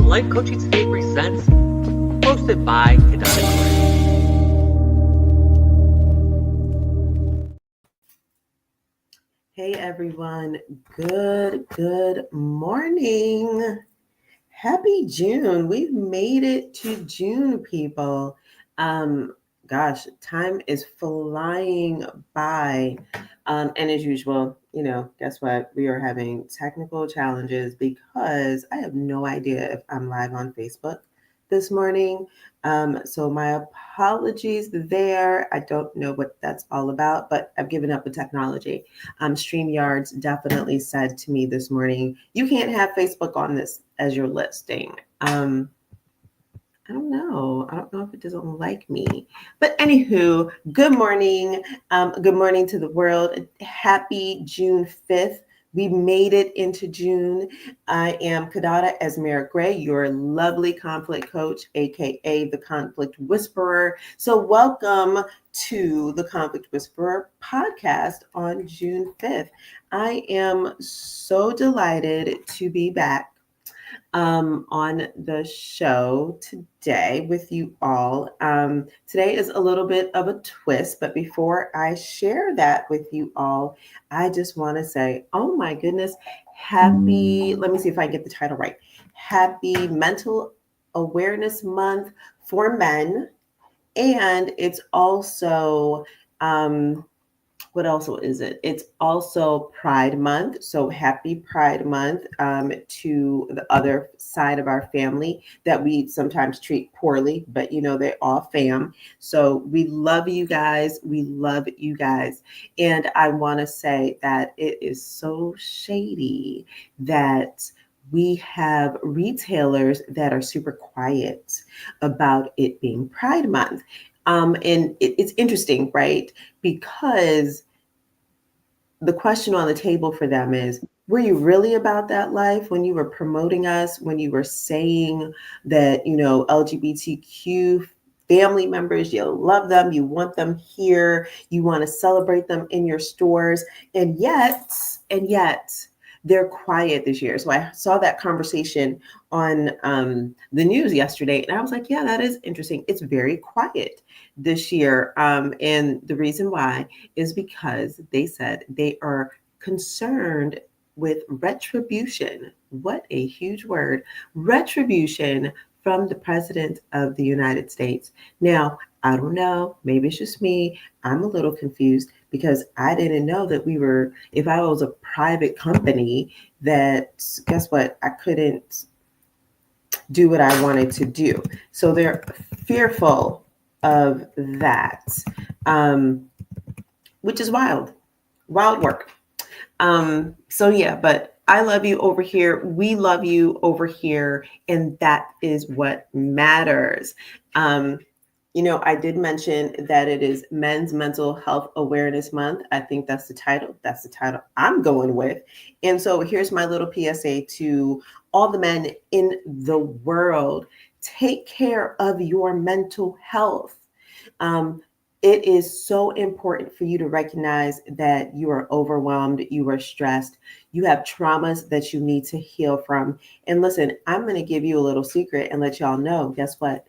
Life Coaching Today presents, hosted by Kiddada Asmara. Hey everyone, good morning. Happy June. We've made it to June, people. Gosh, time is flying by. And as usual, guess what? We are having technical challenges because I have no idea if I'm live on Facebook this morning. So my apologies there. I don't know what that's all about, but I've given up with technology. StreamYards definitely said to me this morning, you can't have Facebook on this as your listing. I don't know. I don't know if it doesn't like me. But anywho, good morning. Good morning to the world. Happy June 5th. We made it into June. I am Kiddada Asmara Grey, your lovely conflict coach, aka the Conflict Whisperer. So welcome to the Conflict Whisperer podcast on June 5th. I am so delighted to be back on the show today with you all. Today is a little bit of a twist, but before I share that with you all, I just want to say, oh my goodness, let me see if I get the title right. Happy Mental Awareness Month for men. And it's also, what else is it? It's also Pride Month. So happy Pride Month to the other side of our family that we sometimes treat poorly, but they're all fam. So we love you guys. We love you guys. And I want to say that it is so shady that we have retailers that are super quiet about it being Pride Month. And it's interesting, right? Because the question on the table for them is, were you really about that life when you were promoting us, when you were saying that, LGBTQ family members, you love them, you want them here, you want to celebrate them in your stores, and yet they're quiet this year. So I saw that conversation on the news yesterday, and I was like, yeah, that is interesting. It's very quiet this year. And the reason why is because they said they are concerned with retribution. What a huge word. Retribution from the President of the United States. Now, I don't know, maybe it's just me. I'm a little confused because I didn't know that if I was a private company, that guess what? I couldn't do what I wanted to do. So they're fearful of that, which is wild work. So yeah, but I love you over here. We love you over here. And that is what matters. I did mention that it is Men's Mental Health Awareness Month. I think that's the title. That's the title I'm going with. And so here's my little PSA to all the men in the world. Take care of your mental health. It is so important for you to recognize that you are overwhelmed, you are stressed, you have traumas that you need to heal from. And listen, I'm going to give you a little secret and let y'all know, guess what?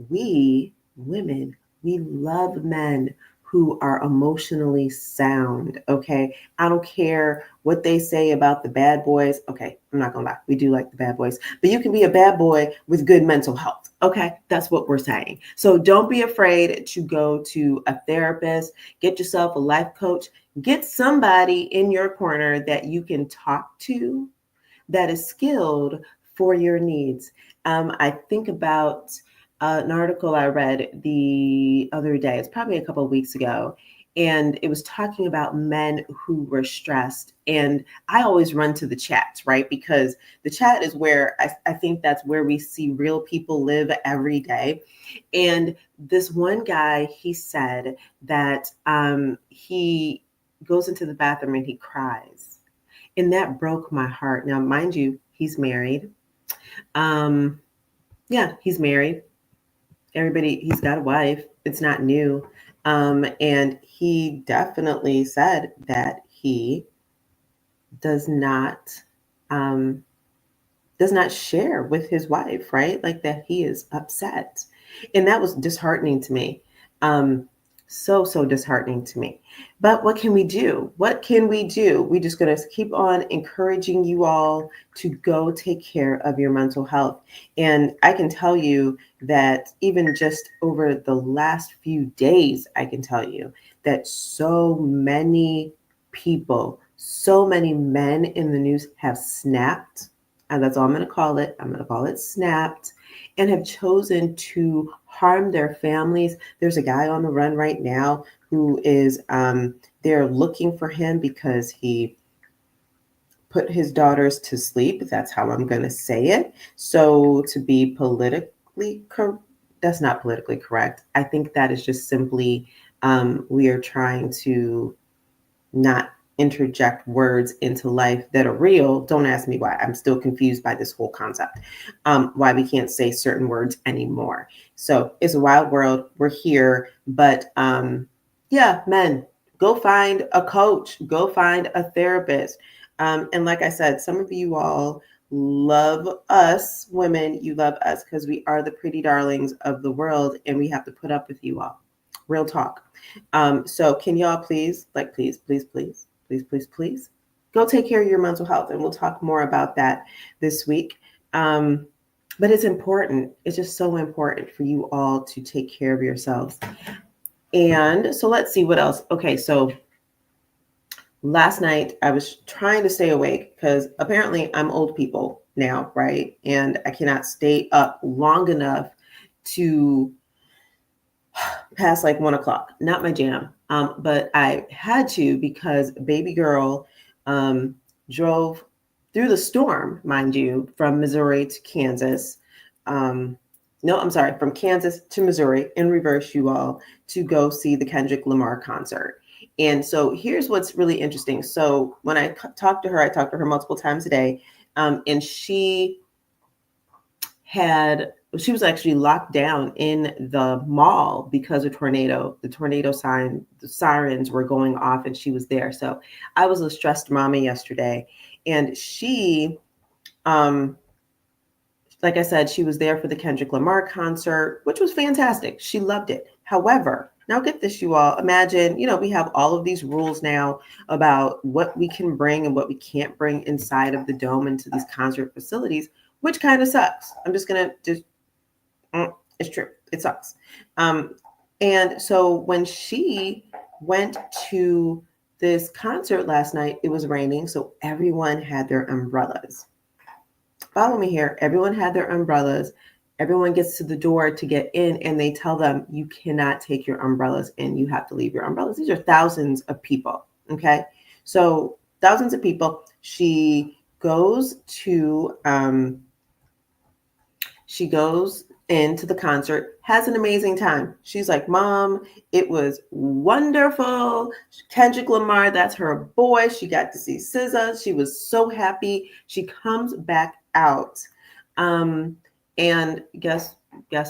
We women, we love men who are emotionally sound, okay? I don't care what they say about the bad boys. Okay, I'm not gonna lie, we do like the bad boys, but you can be a bad boy with good mental health, okay? That's what we're saying. So don't be afraid to go to a therapist, get yourself a life coach, get somebody in your corner that you can talk to that is skilled for your needs. I think about an article I read the other day. It's probably a couple of weeks ago. And it was talking about men who were stressed. And I always run to the chats, right? Because the chat is where I think that's where we see real people live every day. And this one guy, he said that he goes into the bathroom and he cries. And that broke my heart. Now, mind you, he's married. Yeah, he's married. He's got a wife. It's not new. And he definitely said that he does not does not share with his wife, right? Like that he is upset. And that was disheartening to me. Um, so disheartening to me. But what can we do? What can we do? We just going to keep on encouraging you all to go take care of your mental health. And I can tell you that even just over the last few days, I can tell you that so many people, so many men in the news have snapped. And that's all I'm going to call it. I'm going to call it snapped, and have chosen to harm their families. There's a guy on the run right now who is, they're looking for him because he put his daughters to sleep. That's how I'm going to say it. So to be politically correct, that's not politically correct. I think that is just simply we are trying to not interject words into life that are real. Don't ask me why. I'm still confused by this whole concept. Why we can't say certain words anymore. So it's a wild world. We're here, but yeah, men, go find a coach. Go find a therapist. And like I said, some of you all love us women. You love us because we are the pretty darlings of the world, and we have to put up with you all. Real talk. So can y'all please, like, please, go take care of your mental health, and we'll talk more about that this week. But it's important. It's just so important for you all to take care of yourselves. And so let's see what else. Okay, so last night I was trying to stay awake because apparently I'm old people now, right? And I cannot stay up long enough to past like 1 o'clock. Not my jam. But I had to because baby girl drove through the storm, mind you, from Missouri to Kansas. No, I'm sorry, from Kansas to Missouri in reverse, you all, to go see the Kendrick Lamar concert. And so here's what's really interesting. So when I talked to her, I talked to her multiple times a day, and she was actually locked down in the mall because of tornado. The tornado the sirens were going off, and she was there. So I was a stressed mama yesterday, and she, like I said, she was there for the Kendrick Lamar concert, which was fantastic. She loved it. However, now get this, you all. Imagine, we have all of these rules now about what we can bring and what we can't bring inside of the dome into these concert facilities, which kind of sucks. I'm just going to it's true. It sucks. And so when she went to this concert last night, it was raining. So everyone had their umbrellas. Follow me here. Everyone had their umbrellas. Everyone gets to the door to get in, and they tell them, you cannot take your umbrellas in. You have to leave your umbrellas. These are thousands of people. Okay. So thousands of people. She goes into the concert, has an amazing time. She's like, Mom, it was wonderful. Kendrick Lamar, that's her boy. She got to see SZA. She was so happy. She comes back out. And guess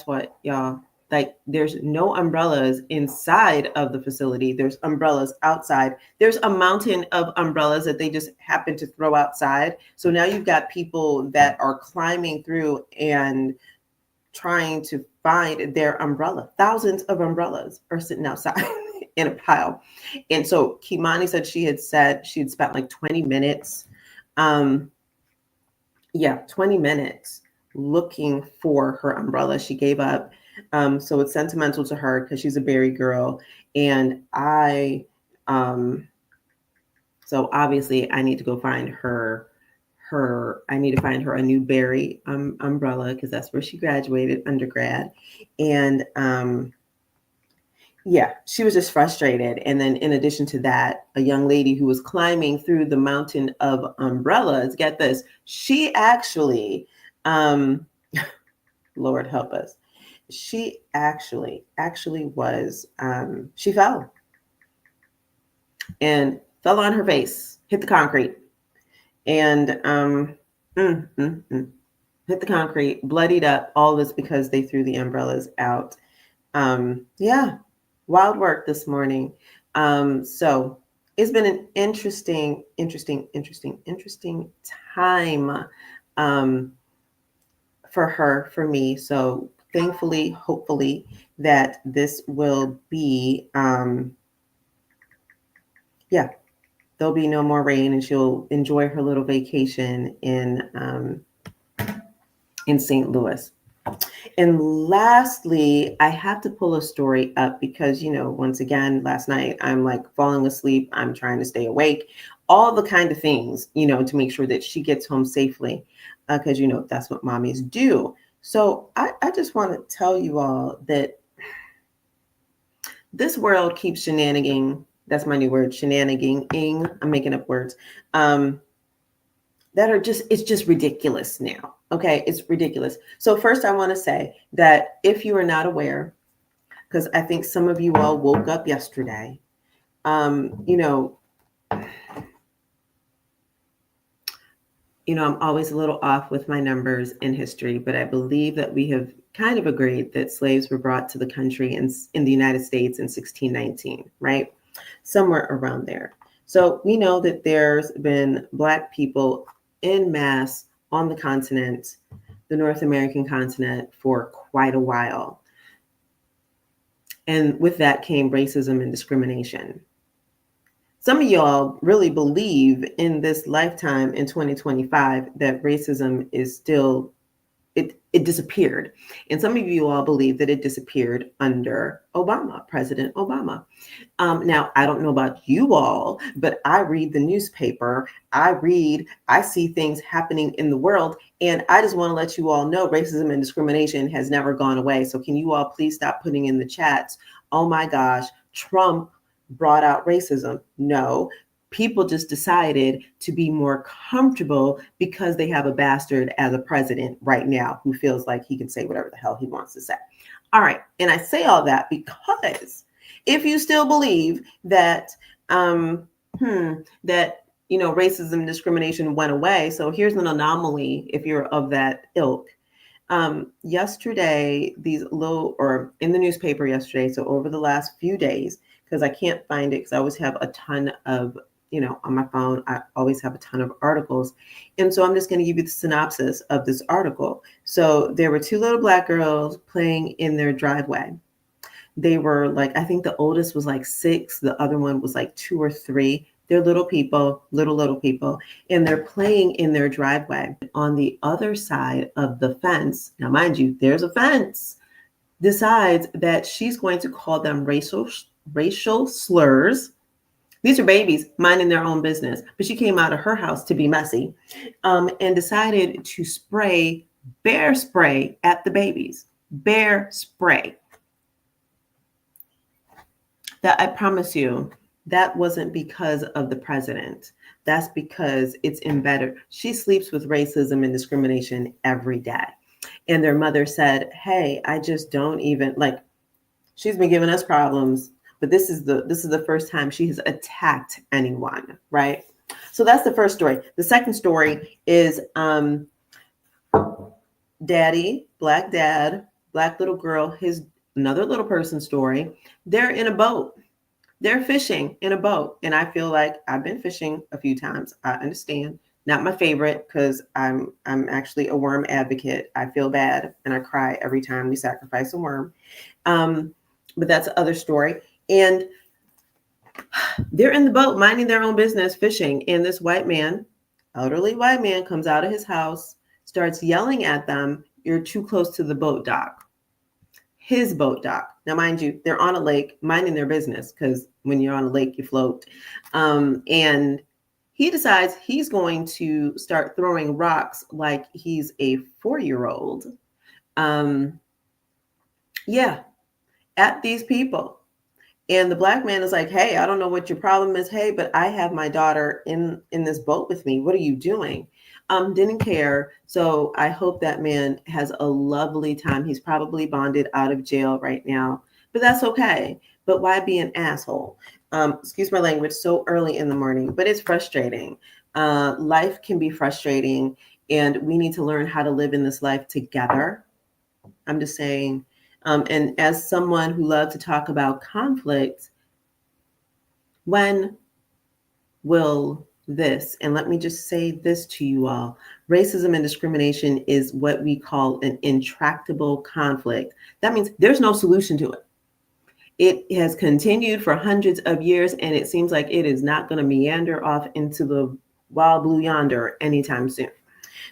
what, y'all? Like, there's no umbrellas inside of the facility. There's umbrellas outside. There's a mountain of umbrellas that they just happen to throw outside. So now you've got people that are climbing through and trying to find their umbrella. Thousands of umbrellas are sitting outside in a pile. And so Kimani said she had spent like 20 minutes. 20 minutes looking for her umbrella. She gave up. So it's sentimental to her because she's a Berry girl. And so obviously I need to go find her I need to find her a new Berry umbrella because that's where she graduated undergrad. And she was just frustrated. And then in addition to that, a young lady who was climbing through the mountain of umbrellas, get this, she actually, Lord help us, she actually was, she fell on her face, hit the concrete. And hit the concrete, bloodied up. All this because they threw the umbrellas out. Wild work this morning. So it's been an interesting time. for her, for me. So thankfully, hopefully, that this will be, yeah, there'll be no more rain, and she'll enjoy her little vacation in St. Louis. And lastly, I have to pull a story up because, once again, last night I'm like falling asleep. I'm trying to stay awake, all the kind of things, to make sure that she gets home safely because, that's what mommies do. So I just want to tell you all that this world keeps shenaniganing. That's my new word, shenaniganing. I'm making up words. That are it's just ridiculous now. Okay, it's ridiculous. So first I want to say that if you are not aware, because I think some of you all woke up yesterday, I'm always a little off with my numbers in history, but I believe that we have kind of agreed that slaves were brought to the country in the United States in 1619, right? Somewhere around there. So we know that there's been Black people en masse on the continent, the North American continent, for quite a while. And with that came racism and discrimination. Some of y'all really believe in this lifetime in 2025 that racism is still, it disappeared. And some of you all believe that it disappeared under Obama, President Obama. Now, I don't know about you all, but I read the newspaper. I see things happening in the world. And I just want to let you all know racism and discrimination has never gone away. So can you all please stop putting in the chats, oh my gosh, Trump brought out racism? No, people just decided to be more comfortable because they have a bastard as a president right now who feels like he can say whatever the hell he wants to say. All right. And I say all that because if you still believe that racism and discrimination went away, so here's an anomaly if you're of that ilk. Yesterday, or in the newspaper yesterday, so over the last few days, because I can't find it because I always have a ton of, on my phone, I always have a ton of articles. And so I'm just going to give you the synopsis of this article. So there were two little Black girls playing in their driveway. They were like, I think the oldest was like 6, the other one was like 2 or 3. They're little people, little people, and they're playing in their driveway. On the other side of the fence, now mind you, there's a fence, decides that she's going to call them racial slurs. These are babies minding their own business, but she came out of her house to be messy, and decided to spray bear spray at the babies. Bear spray. That, I promise you, that wasn't because of the president. That's because it's embedded. She sleeps with racism and discrimination every day. And their mother said, hey, I just don't even she's been giving us problems, but this is the first time she has attacked anyone, right? So that's the first story. The second story is daddy, Black dad, Black little girl, another little person story. They're in a boat. They're fishing in a boat. And I feel like I've been fishing a few times. I understand. Not my favorite because I'm actually a worm advocate. I feel bad and I cry every time we sacrifice a worm. But that's another story. And they're in the boat minding their own business, fishing. And this white man, elderly white man, comes out of his house, starts yelling at them, you're too close to the boat dock. His boat dock. Now, mind you, they're on a lake minding their business because when you're on a lake, you float. And he decides he's going to start throwing rocks like he's a 4-year-old. At these people. And the Black man is like, hey, I don't know what your problem is. Hey, but I have my daughter in this boat with me. What are you doing? Didn't care. So I hope that man has a lovely time. He's probably bonded out of jail right now, but that's okay. But why be an asshole? Excuse my language, so early in the morning, but it's frustrating. Life can be frustrating, and we need to learn how to live in this life together. I'm just saying. And as someone who loves to talk about conflict, when will this, and let me just say this to you all. Racism and discrimination is what we call an intractable conflict. That means there's no solution to it. It has continued for hundreds of years, and it seems like it is not going to meander off into the wild blue yonder anytime soon.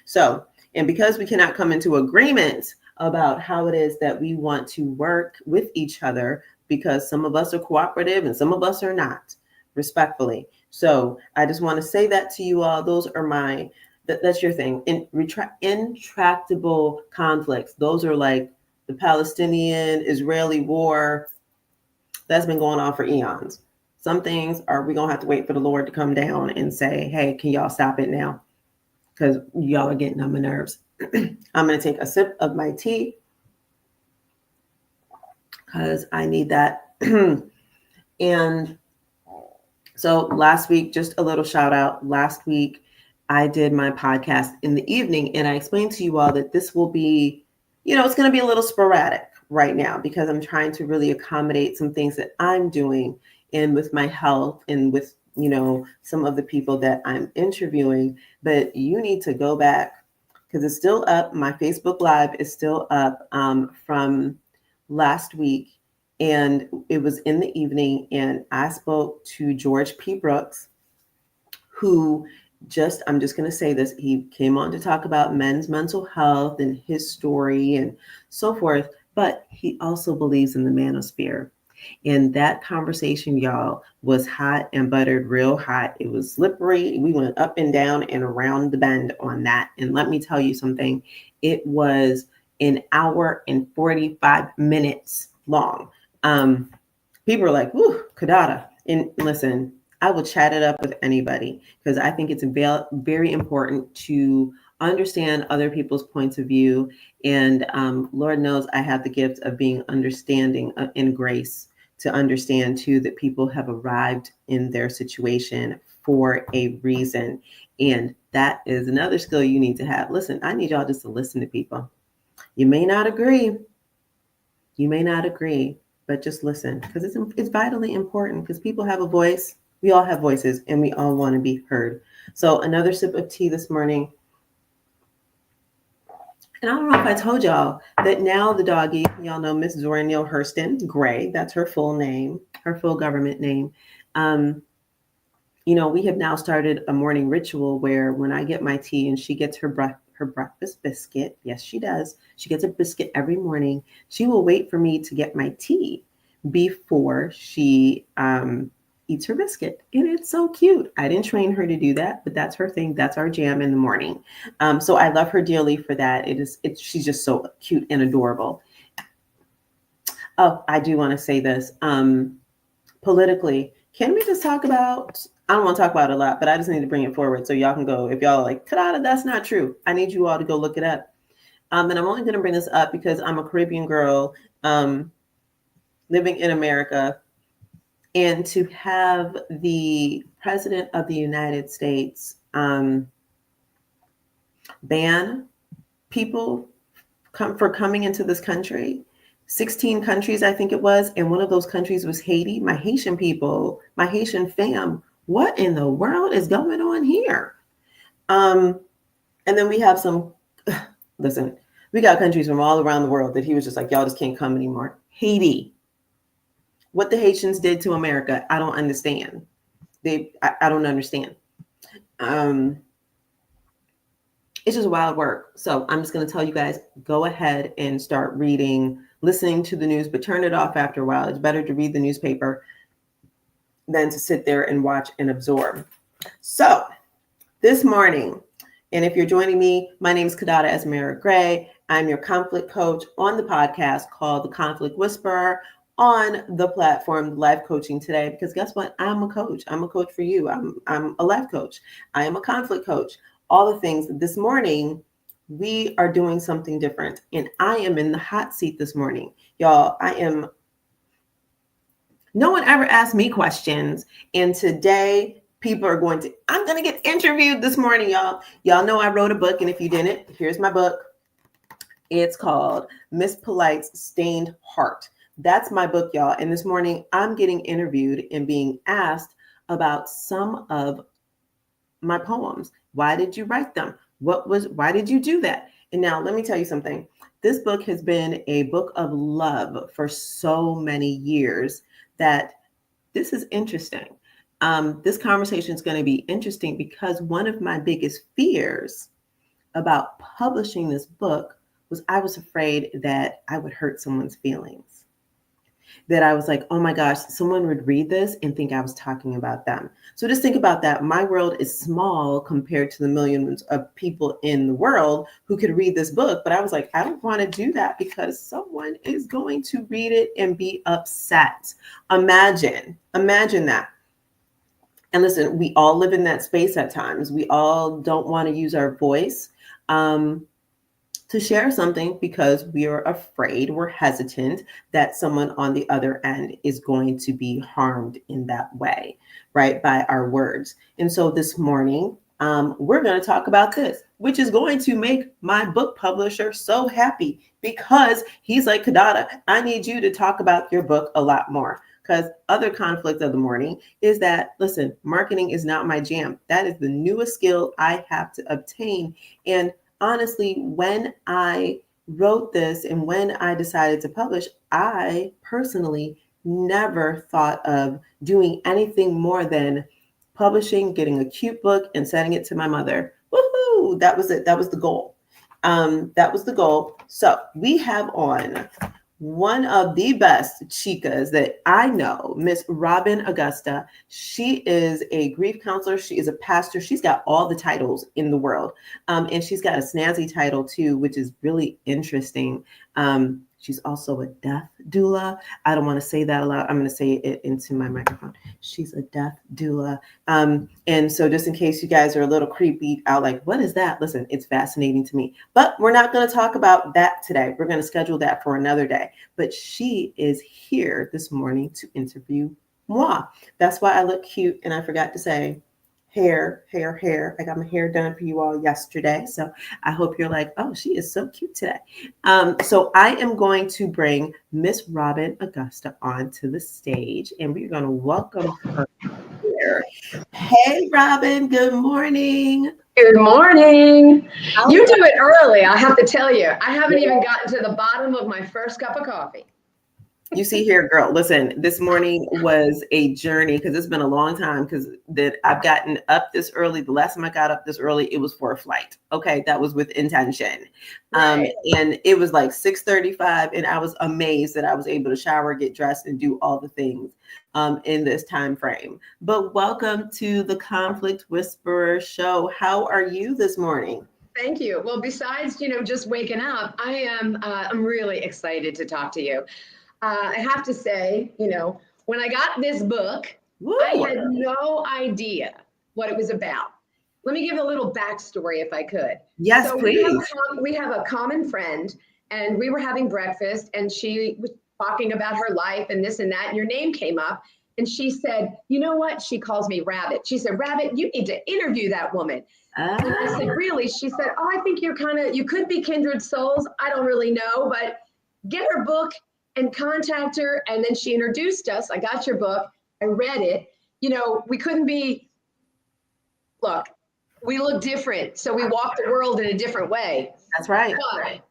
So, and because we cannot come into agreement about how it is that we want to work with each other, because some of us are cooperative and some of us are not, respectfully. So I just want to say that to you all. Those are that's your thing. Intractable conflicts. Those are like the Palestinian-Israeli war that's been going on for eons. Some things are we going to have to wait for the Lord to come down and say, hey, can y'all stop it now? Because y'all are getting on my nerves. I'm going to take a sip of my tea because I need that. And so last week, just a little shout out. Last week, I did my podcast in the evening, and I explained to you all that this will be, it's going to be a little sporadic right now because I'm trying to really accommodate some things that I'm doing and with my health and with, some of the people that I'm interviewing. But you need to go back because it's still up. My Facebook Live is still up from last week. And it was in the evening, and I spoke to George P. Brooks, who I'm just going to say this, he came on to talk about men's mental health and his story and so forth, but he also believes in the manosphere. And that conversation, y'all, was hot and buttered, real hot. It was slippery. We went up and down and around the bend on that. And let me tell you something, it was an hour and 45 minutes long. People are like, "Whoo, Kiddada." And listen, I will chat it up with anybody because I think it's very important to understand other people's points of view. And Lord knows I have the gift of being understanding in grace to understand too that people have arrived in their situation for a reason. And that is another skill you need to have. Listen, I need y'all just to listen to people. You may not agree. But just listen because it's vitally important because people have a voice. We all have voices and we all want to be heard. So another sip of tea this morning. And I don't know if I told y'all that now the doggy, y'all know Miss Zora Neale Hurston Gray, that's her full name, her full government name. We have now started a morning ritual where when I get my tea and she gets her breakfast biscuit. Yes, she does. She gets a biscuit every morning. She will wait for me to get my tea before she eats her biscuit. And it's so cute. I didn't train her to do that, but that's her thing. That's our jam in the morning. So I love her dearly for that. She's just so cute and adorable. Oh, I do want to say this. Politically, can we just talk about, I don't want to talk about it a lot, but I just need to bring it forward so y'all can go, if y'all are like, Kiddada, that's not true. I need you all to go look it up. And I'm only going to bring this up because I'm a Caribbean girl living in America. And to have the president of the United States ban people for coming into this country, 16 countries, I think it was. And one of those countries was Haiti. My Haitian people, my Haitian fam, what in the world is going on here? And then we have listen, we got countries from all around the world that he was just like, y'all just can't come anymore. Haiti. What the Haitians did to America, I don't understand. I don't understand. It's just wild work. So I'm just going to tell you guys, go ahead and start reading, listening to the news, but turn it off after a while. It's better to read the newspaper than to sit there and watch and absorb. So this morning, and if you're joining me, my name is Kiddada Asmara Grey. I'm your conflict coach on the podcast called The Conflict Whisperer on the platform Life Coaching Today, because guess what? I'm a coach. I'm a coach for you. I'm a life coach. I am a conflict coach. All the things. This morning, we are doing something different, and I am in the hot seat this morning. Y'all, no one ever asked me questions, and today I'm going to get interviewed this morning, y'all. Y'all know I wrote a book, and if you didn't, here's my book. It's called Miss Polite's Stained Heart. That's my book, y'all. And this morning I'm getting interviewed and being asked about some of my poems? Why did you write them? Why did you do that? And now let me tell you something. This book has been a book of love for so many years that this is interesting. This conversation is going to be interesting because one of my biggest fears about publishing this book was I was afraid that I would hurt someone's feelings. That I was like, oh my gosh, someone would read this and think I was talking about them. So just think about that. My world is small compared to the millions of people in the world who could read this book. But I was like, I don't want to do that because someone is going to read it and be upset. Imagine that. And listen, we all live in that space at times. We all don't want to use our voice to share something because we are afraid, we're hesitant that someone on the other end is going to be harmed in that way, right, by our words. And so this morning, we're going to talk about this, which is going to make my book publisher so happy because he's like, Kiddada, I need you to talk about your book a lot more. Because other conflict of the morning is that, listen, marketing is not my jam. That is the newest skill I have to obtain. And honestly, when I wrote this and when I decided to publish, I personally never thought of doing anything more than publishing, getting a cute book, and sending it to my mother. Woohoo! That was it. That was the goal. That was the goal. So we have on one of the best chicas that I know, Miss Robin Augusta. She is a grief counselor. She is a pastor. She's got all the titles in the world. And she's got a snazzy title too, which is really interesting. She's also a death doula. I don't want to say that aloud. I'm going to say it into my microphone. She's a death doula. And so just in case you guys are a little creepy out, like, what is that? Listen, it's fascinating to me. But we're not going to talk about that today. We're going to schedule that for another day. But she is here this morning to interview moi. That's why I look cute. And I forgot to say, hair. I got my hair done for you all yesterday. So I hope you're like, oh, she is so cute today. So I am going to bring Miss Robin Augusta onto the stage and we're going to welcome her here. Hey, Robin, good morning. Good morning. You do it early, I have to tell you. I haven't even gotten to the bottom of my first cup of coffee. You see here, girl, listen, this morning was a journey because it's been a long time because that I've gotten up this early. The last time I got up this early, it was for a flight. Okay, that was with intention. Right. And it was like 6:35 and I was amazed that I was able to shower, get dressed, and do all the things in this time frame. But welcome to the Conflict Whisperer Show. How are you this morning? Thank you. Well, besides, just waking up, I'm really excited to talk to you. I have to say, when I got this book, Woo. I had no idea what it was about. Let me give a little backstory if I could. Yes, so please. We have a common friend and we were having breakfast and she was talking about her life and this and that. And your name came up and she said, you know what? She calls me Rabbit. She said, Rabbit, you need to interview that woman. And I said, really? She said, oh, I think you could be kindred souls. I don't really know, but get her book and contact her. And then she introduced us. I got your book. I read it. We couldn't be, we look different. So we walk the world in a different way. That's right. But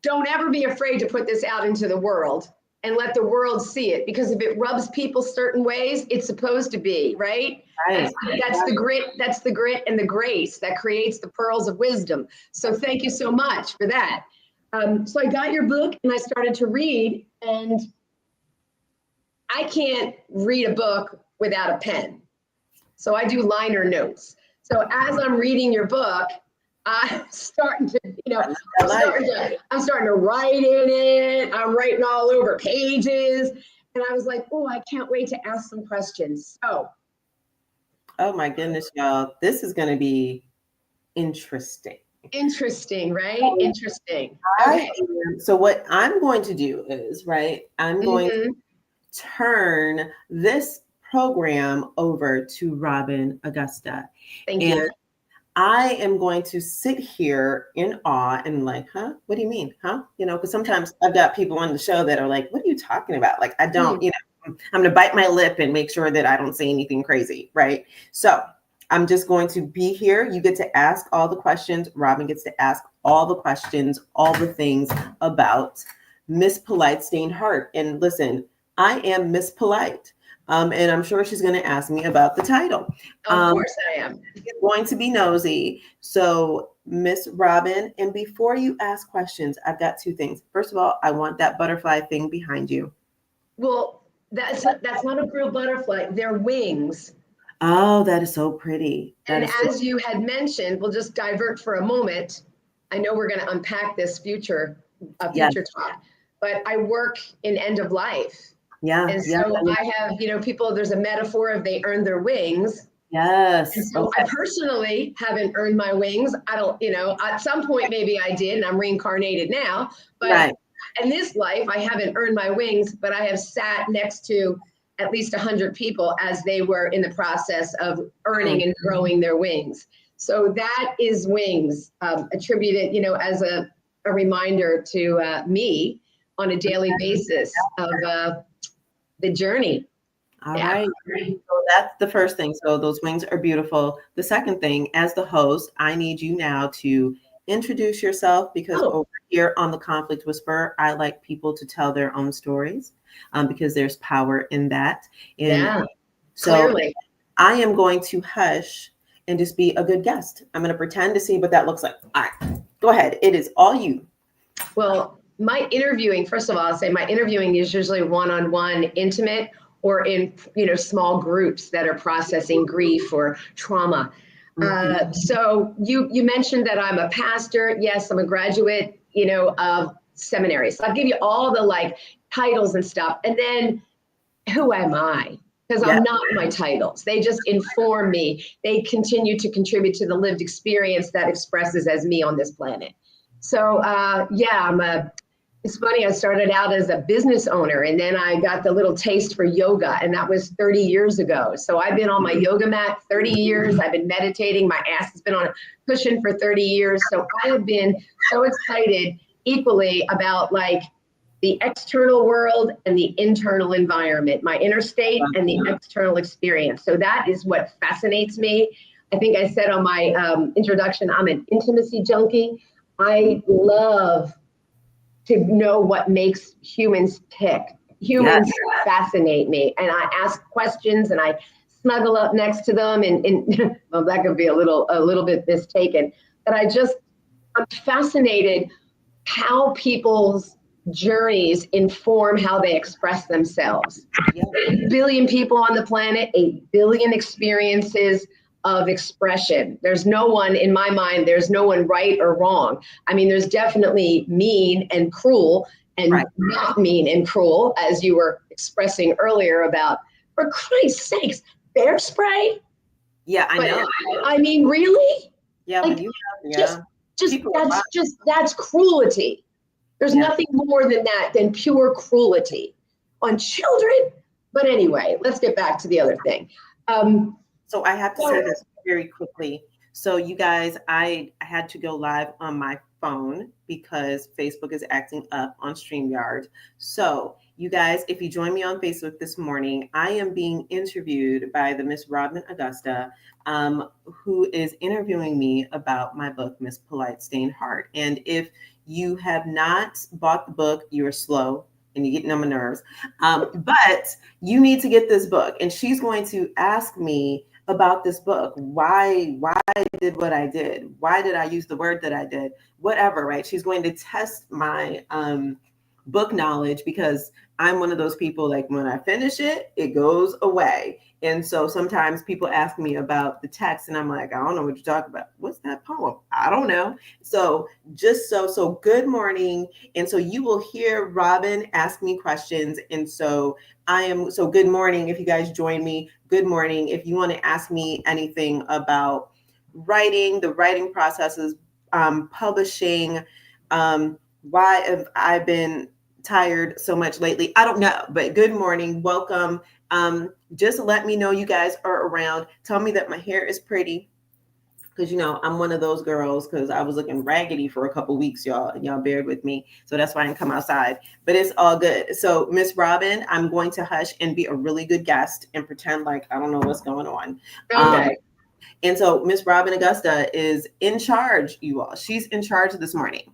don't ever be afraid to put this out into the world and let the world see it. Because if it rubs people certain ways, it's supposed to be, right? Right. That's the grit and the grace that creates the pearls of wisdom. So thank you so much for that. So I got your book and I started to read, and I can't read a book without a pen. So I do liner notes. So as I'm reading your book, I'm starting to, I'm starting to write in it. I'm writing all over pages. And I was like, oh, I can't wait to ask some questions. So. Oh my goodness, y'all. This is going to be interesting. Interesting, right? Interesting. Okay. So what I'm going to do is, right, I'm going to turn this program over to Robin Augusta. Thank you. I am going to sit here in awe and like, huh? What do you mean? Huh? Because sometimes I've got people on the show that are like, what are you talking about? Like, I don't, I'm going to bite my lip and make sure that I don't say anything crazy, right? So I'm just going to be here. You get to ask all the questions. Robin gets to ask all the questions, all the things about Miss Polite Stained Heart. And listen, I am Miss Polite. And I'm sure she's going to ask me about the title. Of course I am. She's going to be nosy. So, Miss Robin, and before you ask questions, I've got two things. First of all, I want that butterfly thing behind you. Well, that's not a real butterfly. They're wings. Oh, that is so pretty. And as you had mentioned, we'll just divert for a moment. I know we're going to unpack this future talk, but I work in end of life. Yeah. And so I have, people, there's a metaphor of they earn their wings. Yes. And so I personally haven't earned my wings. I don't, at some point maybe I did, and I'm reincarnated now, but in this life, I haven't earned my wings, but I have sat next to at least 100 people as they were in the process of earning and growing their wings. So that is wings, attributed, as a reminder to me on a daily basis of the journey. All right. So that's the first thing. So those wings are beautiful. The second thing, as the host, I need you now to introduce yourself, because over here on the Conflict Whisperer, I like people to tell their own stories because there's power in that. And so clearly. I am going to hush and just be a good guest. I'm going to pretend to see what that looks like. All right, go ahead. It is all you. Well, my interviewing, first of all, I'll say my interviewing is usually one-on-one, intimate, or in small groups that are processing grief or trauma. So you mentioned that I'm a pastor. Yes, I'm a graduate, of seminary. So I'll give you all the titles and stuff. And then who am I? Because I'm not my titles. They just inform me. They continue to contribute to the lived experience that expresses as me on this planet. So it's funny, I started out as a business owner, and then I got the little taste for yoga, and that was 30 years ago. So I've been on my yoga mat 30 years. I've been meditating. My ass has been on a cushion for 30 years. So I have been so excited equally about the external world and the internal environment, my inner state and the external experience. So that is what fascinates me. I think I said on my introduction, I'm an intimacy junkie. I love to know what makes humans tick. Humans fascinate me, and I ask questions and I snuggle up next to them, and well, that could be a little bit mistaken, but I'm fascinated how people's journeys inform how they express themselves. 8 billion people on the planet, 8 billion experiences of expression. There's no one, in my mind, there's no one right or wrong. I mean, there's definitely mean and cruel and not mean and cruel, as you were expressing earlier about, for Christ's sakes, bear spray? Yeah, I know. I mean, really? Yeah, that's cruelty. There's nothing more than that, than pure cruelty on children. But anyway, let's get back to the other thing. So I have to say this very quickly. So you guys, I had to go live on my phone because Facebook is acting up on StreamYard. So you guys, if you join me on Facebook this morning, I am being interviewed by the Miss Robin Augusta, who is interviewing me about my book, Miss Polite Stained Heart. And if you have not bought the book, you're slow and you're getting on my nerves. But you need to get this book. And she's going to ask me about this book. Why I did what I did. Why did I use the word that I did? Whatever, right? She's going to test my book knowledge, because I'm one of those people, when I finish it, it goes away. And so sometimes people ask me about the text and I'm like, I don't know what you're talking about. What's that poem? I don't know. So so good morning. And so you will hear Robin ask me questions. And so good morning. If you guys join me, good morning. If you want to ask me anything about writing, the writing processes, publishing, why have I been tired so much lately? I don't know, but good morning. Welcome. Just let me know you guys are around. Tell me that my hair is pretty, because I'm one of those girls, because I was looking raggedy for a couple weeks, y'all bared with me. So that's why I didn't come outside, but it's all good. So Miss Robin, I'm going to hush and be a really good guest and pretend like I don't know what's going on. Okay. And so Miss Robin Augusta is in charge, you all. She's in charge this morning.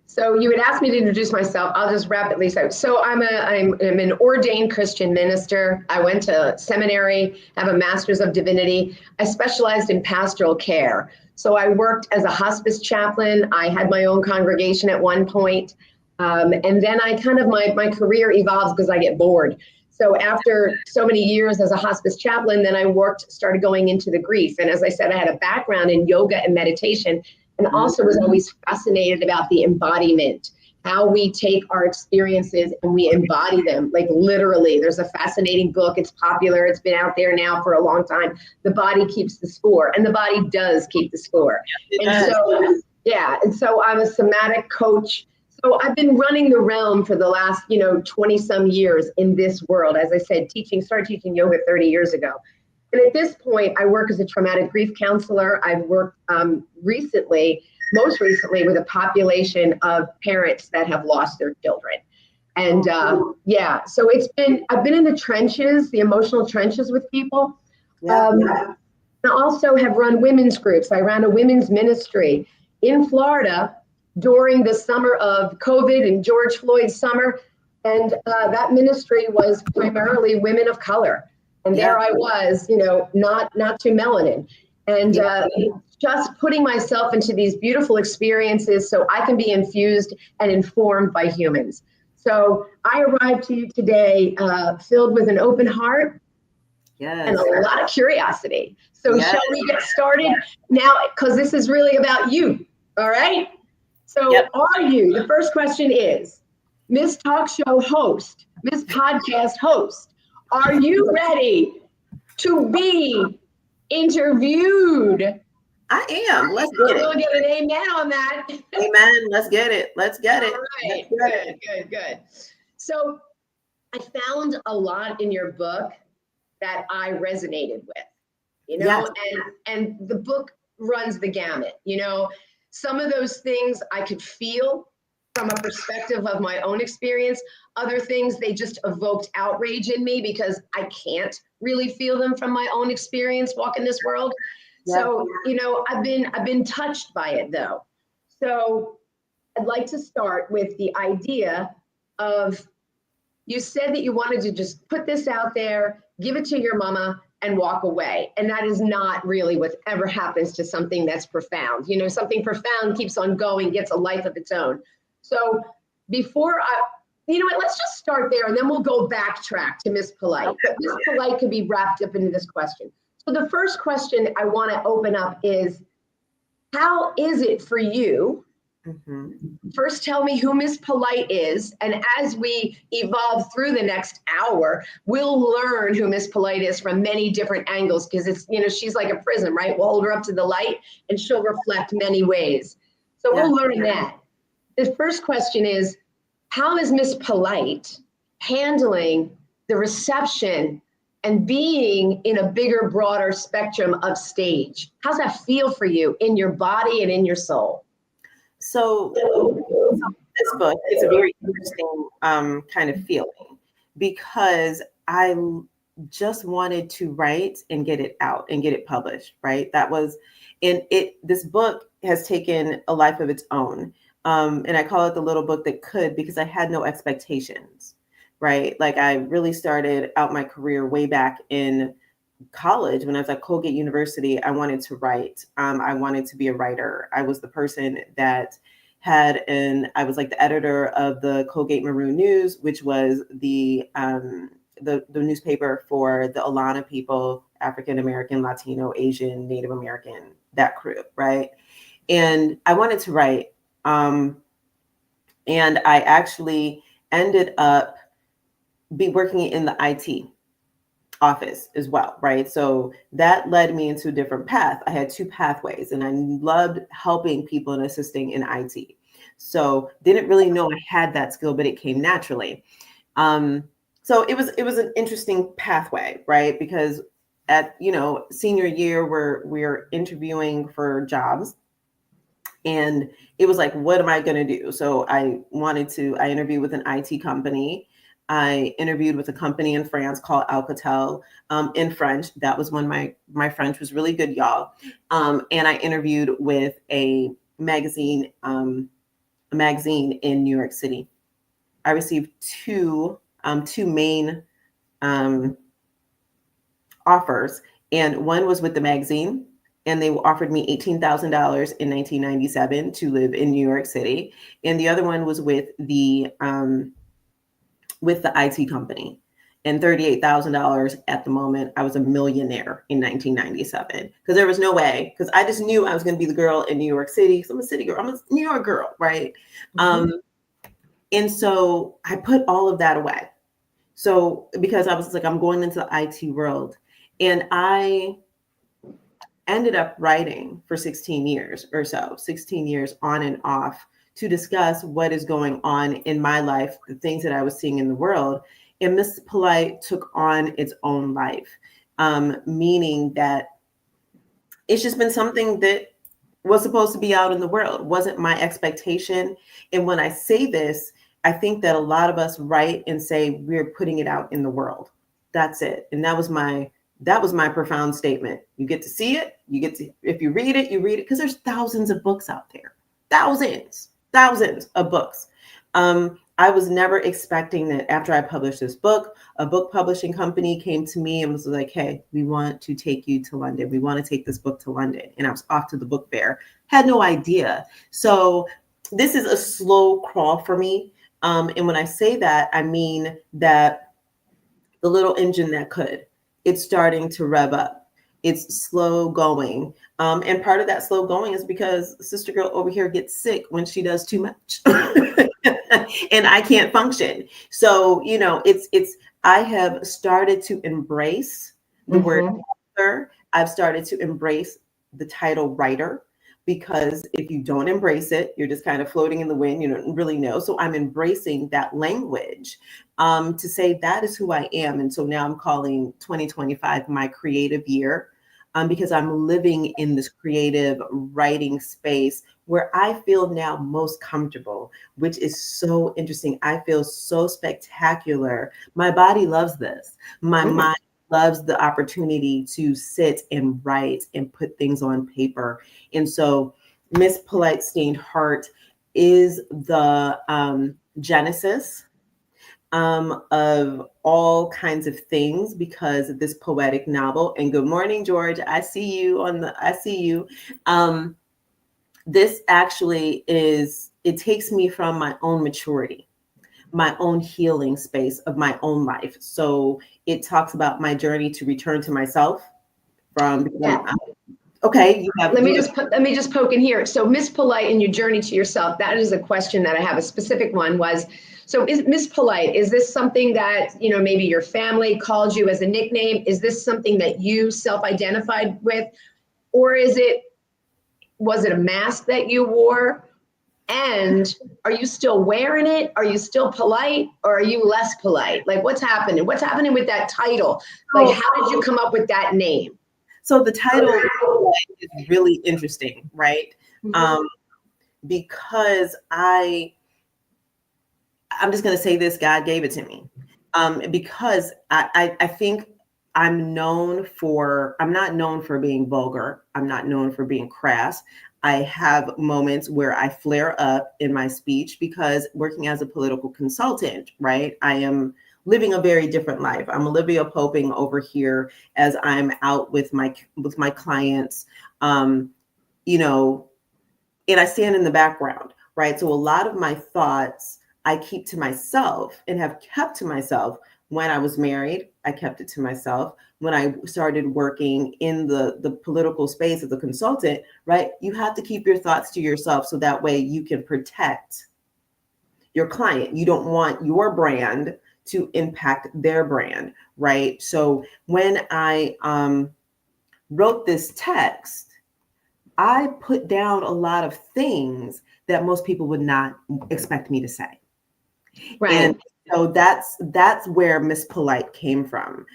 So you had asked me to introduce myself. I'll just rapidly say. So I'm an ordained Christian minister. I went to seminary, have a master's of divinity. I specialized in pastoral care. So I worked as a hospice chaplain. I had my own congregation at one point. And then I kind of, my career evolves because I get bored. So after so many years as a hospice chaplain, then I started going into the grief. And as I said, I had a background in yoga and meditation, and also was always fascinated about the embodiment, how we take our experiences and we embody them, like literally. There's a fascinating book. It's popular. It's been out there now for a long time. The body keeps the score, and the body does keep the score. And so I'm a somatic coach. So I've been running the realm for the last, 20 some years in this world. As I said, started teaching yoga 30 years ago. And at this point, I work as a traumatic grief counselor. I've worked most recently with a population of parents that have lost their children. And so I've been in the trenches, the emotional trenches with people. I also have run women's groups. I ran a women's ministry in Florida during the summer of COVID and George Floyd's summer. And that ministry was primarily women of color. And there I was, not too melanin. And just putting myself into these beautiful experiences so I can be infused and informed by humans. So I arrived to you today filled with an open heart and a lot of curiosity. So shall we get started now? Because this is really about you. All right. So are you, the first question is, Miss Talk Show host, Miss Podcast host, are you ready to be interviewed? I am. Let's get it. We'll get an amen on that. Amen. Let's get it. Let's get it. All right. Good. So I found a lot in your book that I resonated with, and the book runs the gamut, Some of those things I could feel from a perspective of my own experience. Other things, they just evoked outrage in me because I can't really feel them from my own experience walking this world. So, I've been touched by it though. So I'd like to start with the idea of, you said that you wanted to just put this out there, give it to your mama, and walk away. And that is not really what ever happens to something that's profound. Something profound keeps on going, gets a life of its own. So before let's just start there and then we'll go backtrack to Miss Polite. Okay. But Miss Polite could be wrapped up into this question. So the first question I want to open up is, how is it for you? First, tell me who Miss Polite is. And as we evolve through the next hour, we'll learn who Miss Polite is from many different angles, because it's, she's like a prism, right? We'll hold her up to the light and she'll reflect many ways. So we'll learn that. The first question is, how is Miss Polite handling the reception and being in a bigger, broader spectrum of stage? How's that feel for you in your body and in your soul? So this book is a very interesting kind of feeling, because I just wanted to write and get it out and get it published, right? This book has taken a life of its own. And I call it the little book that could, because I had no expectations, right? Like, I really started out my career way back in college when I was at Colgate University. I wanted to write. I wanted to be a writer. I was the person that I was like the editor of the Colgate Maroon News, which was the newspaper for the Alana people, African American, Latino, Asian, Native American, that crew, right? And I wanted to write. And I actually ended up working in the IT office as well, right? So that led me into a different path. I had two pathways, and I loved helping people and assisting in IT. So didn't really know I had that skill, but it came naturally. So it was an interesting pathway, right? Because at senior year, we're interviewing for jobs. And it was like, what am I going to do? So I interviewed with an IT company. I interviewed with a company in France called Alcatel, in French. That was when my French was really good, y'all. And I interviewed with a magazine in New York City. I received two main offers, and one was with the magazine, and they offered me $18,000 in 1997 to live in New York City, and the other one was with the IT company, and $38,000 at the moment. I was a millionaire in 1997 because there was no way, because I just knew I was going to be the girl in New York City. So I'm a city girl. I'm a New York girl, right? And so I put all of that away. So because I was like, I'm going into the IT world, and I ended up writing for 16 years or so, 16 years on and off, to discuss what is going on in my life, the things that I was seeing in the world. And Miss Polite took on its own life, meaning that it's just been something that was supposed to be out in the world, wasn't my expectation. And when I say this, I think that a lot of us write and say we're putting it out in the world. That's it. And that was my profound statement. You get to see it. You get to, if you read it, because there's thousands of books out there, thousands of books. I was never expecting that after I published this book, a book publishing company came to me and was like, hey, we want to take you to London. We want to take this book to London. And I was off to the book fair. Had no idea. So this is a slow crawl for me. And when I say that, I mean that the little engine that could, it's starting to rev up. It's slow going. And part of that slow going is because Sister Girl over here gets sick when she does too much. And I can't function. So, I have started to embrace the word author. I've started to embrace the title writer, because if you don't embrace it, you're just kind of floating in the wind. You don't really know. So I'm embracing that language to say that is who I am. And so now I'm calling 2025 my creative year, because I'm living in this creative writing space where I feel now most comfortable, which is so interesting. I feel so spectacular. My body loves this. My mind loves the opportunity to sit and write and put things on paper. And so Miss Polite Stained Heart is the genesis of all kinds of things, because of this poetic novel. And good morning, George. I see you. This actually it takes me from my own maturity, my own healing space of my own life. So it talks about my journey to return to myself from. Okay, let me just poke in here. So Miss Polite and your journey to yourself, that is a question that I have. A specific one was, so is Miss Polite, is this something that, maybe your family called you as a nickname? Is this something that you self-identified with? Or was it a mask that you wore? And are you still wearing it? Are you still polite, or are you less polite? Like, what's happening? What's happening with that title? Like, how did you come up with that name? So the title is really interesting, right? Because I'm just going to say this, God gave it to me. Because I think I'm not known for being vulgar. I'm not known for being crass. I have moments where I flare up in my speech, because working as a political consultant, right? I am living a very different life. I'm Olivia Poping over here as I'm out with my clients, and I stand in the background, right? So a lot of my thoughts I keep to myself, and have kept to myself. When I was married, I kept it to myself. When I started working in the political space as a consultant, right? You have to keep your thoughts to yourself, so that way you can protect your client. You don't want your brand to impact their brand, right? So when I wrote this text, I put down a lot of things that most people would not expect me to say. Right. And So that's where Miss Polite came from.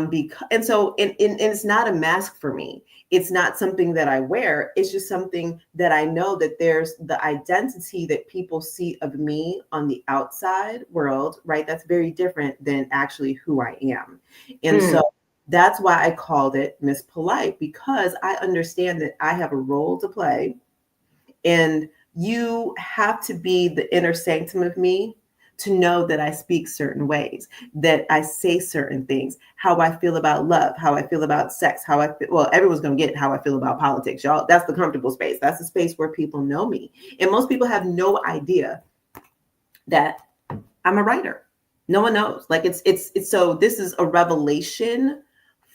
Because and so and it's not a mask for me. It's not something that I wear. It's just something that I know that there's the identity that people see of me on the outside world, right? That's very different than actually who I am. And so that's why I called it Miss Polite, because I understand that I have a role to play, and you have to be the inner sanctum of me to know that I speak certain ways, that I say certain things, how I feel about love, how I feel about sex, how I feel. Well, everyone's going to get how I feel about politics, y'all. That's the comfortable space. That's the space where people know me. And most people have no idea that I'm a writer. No one knows. Like it's so this is a revelation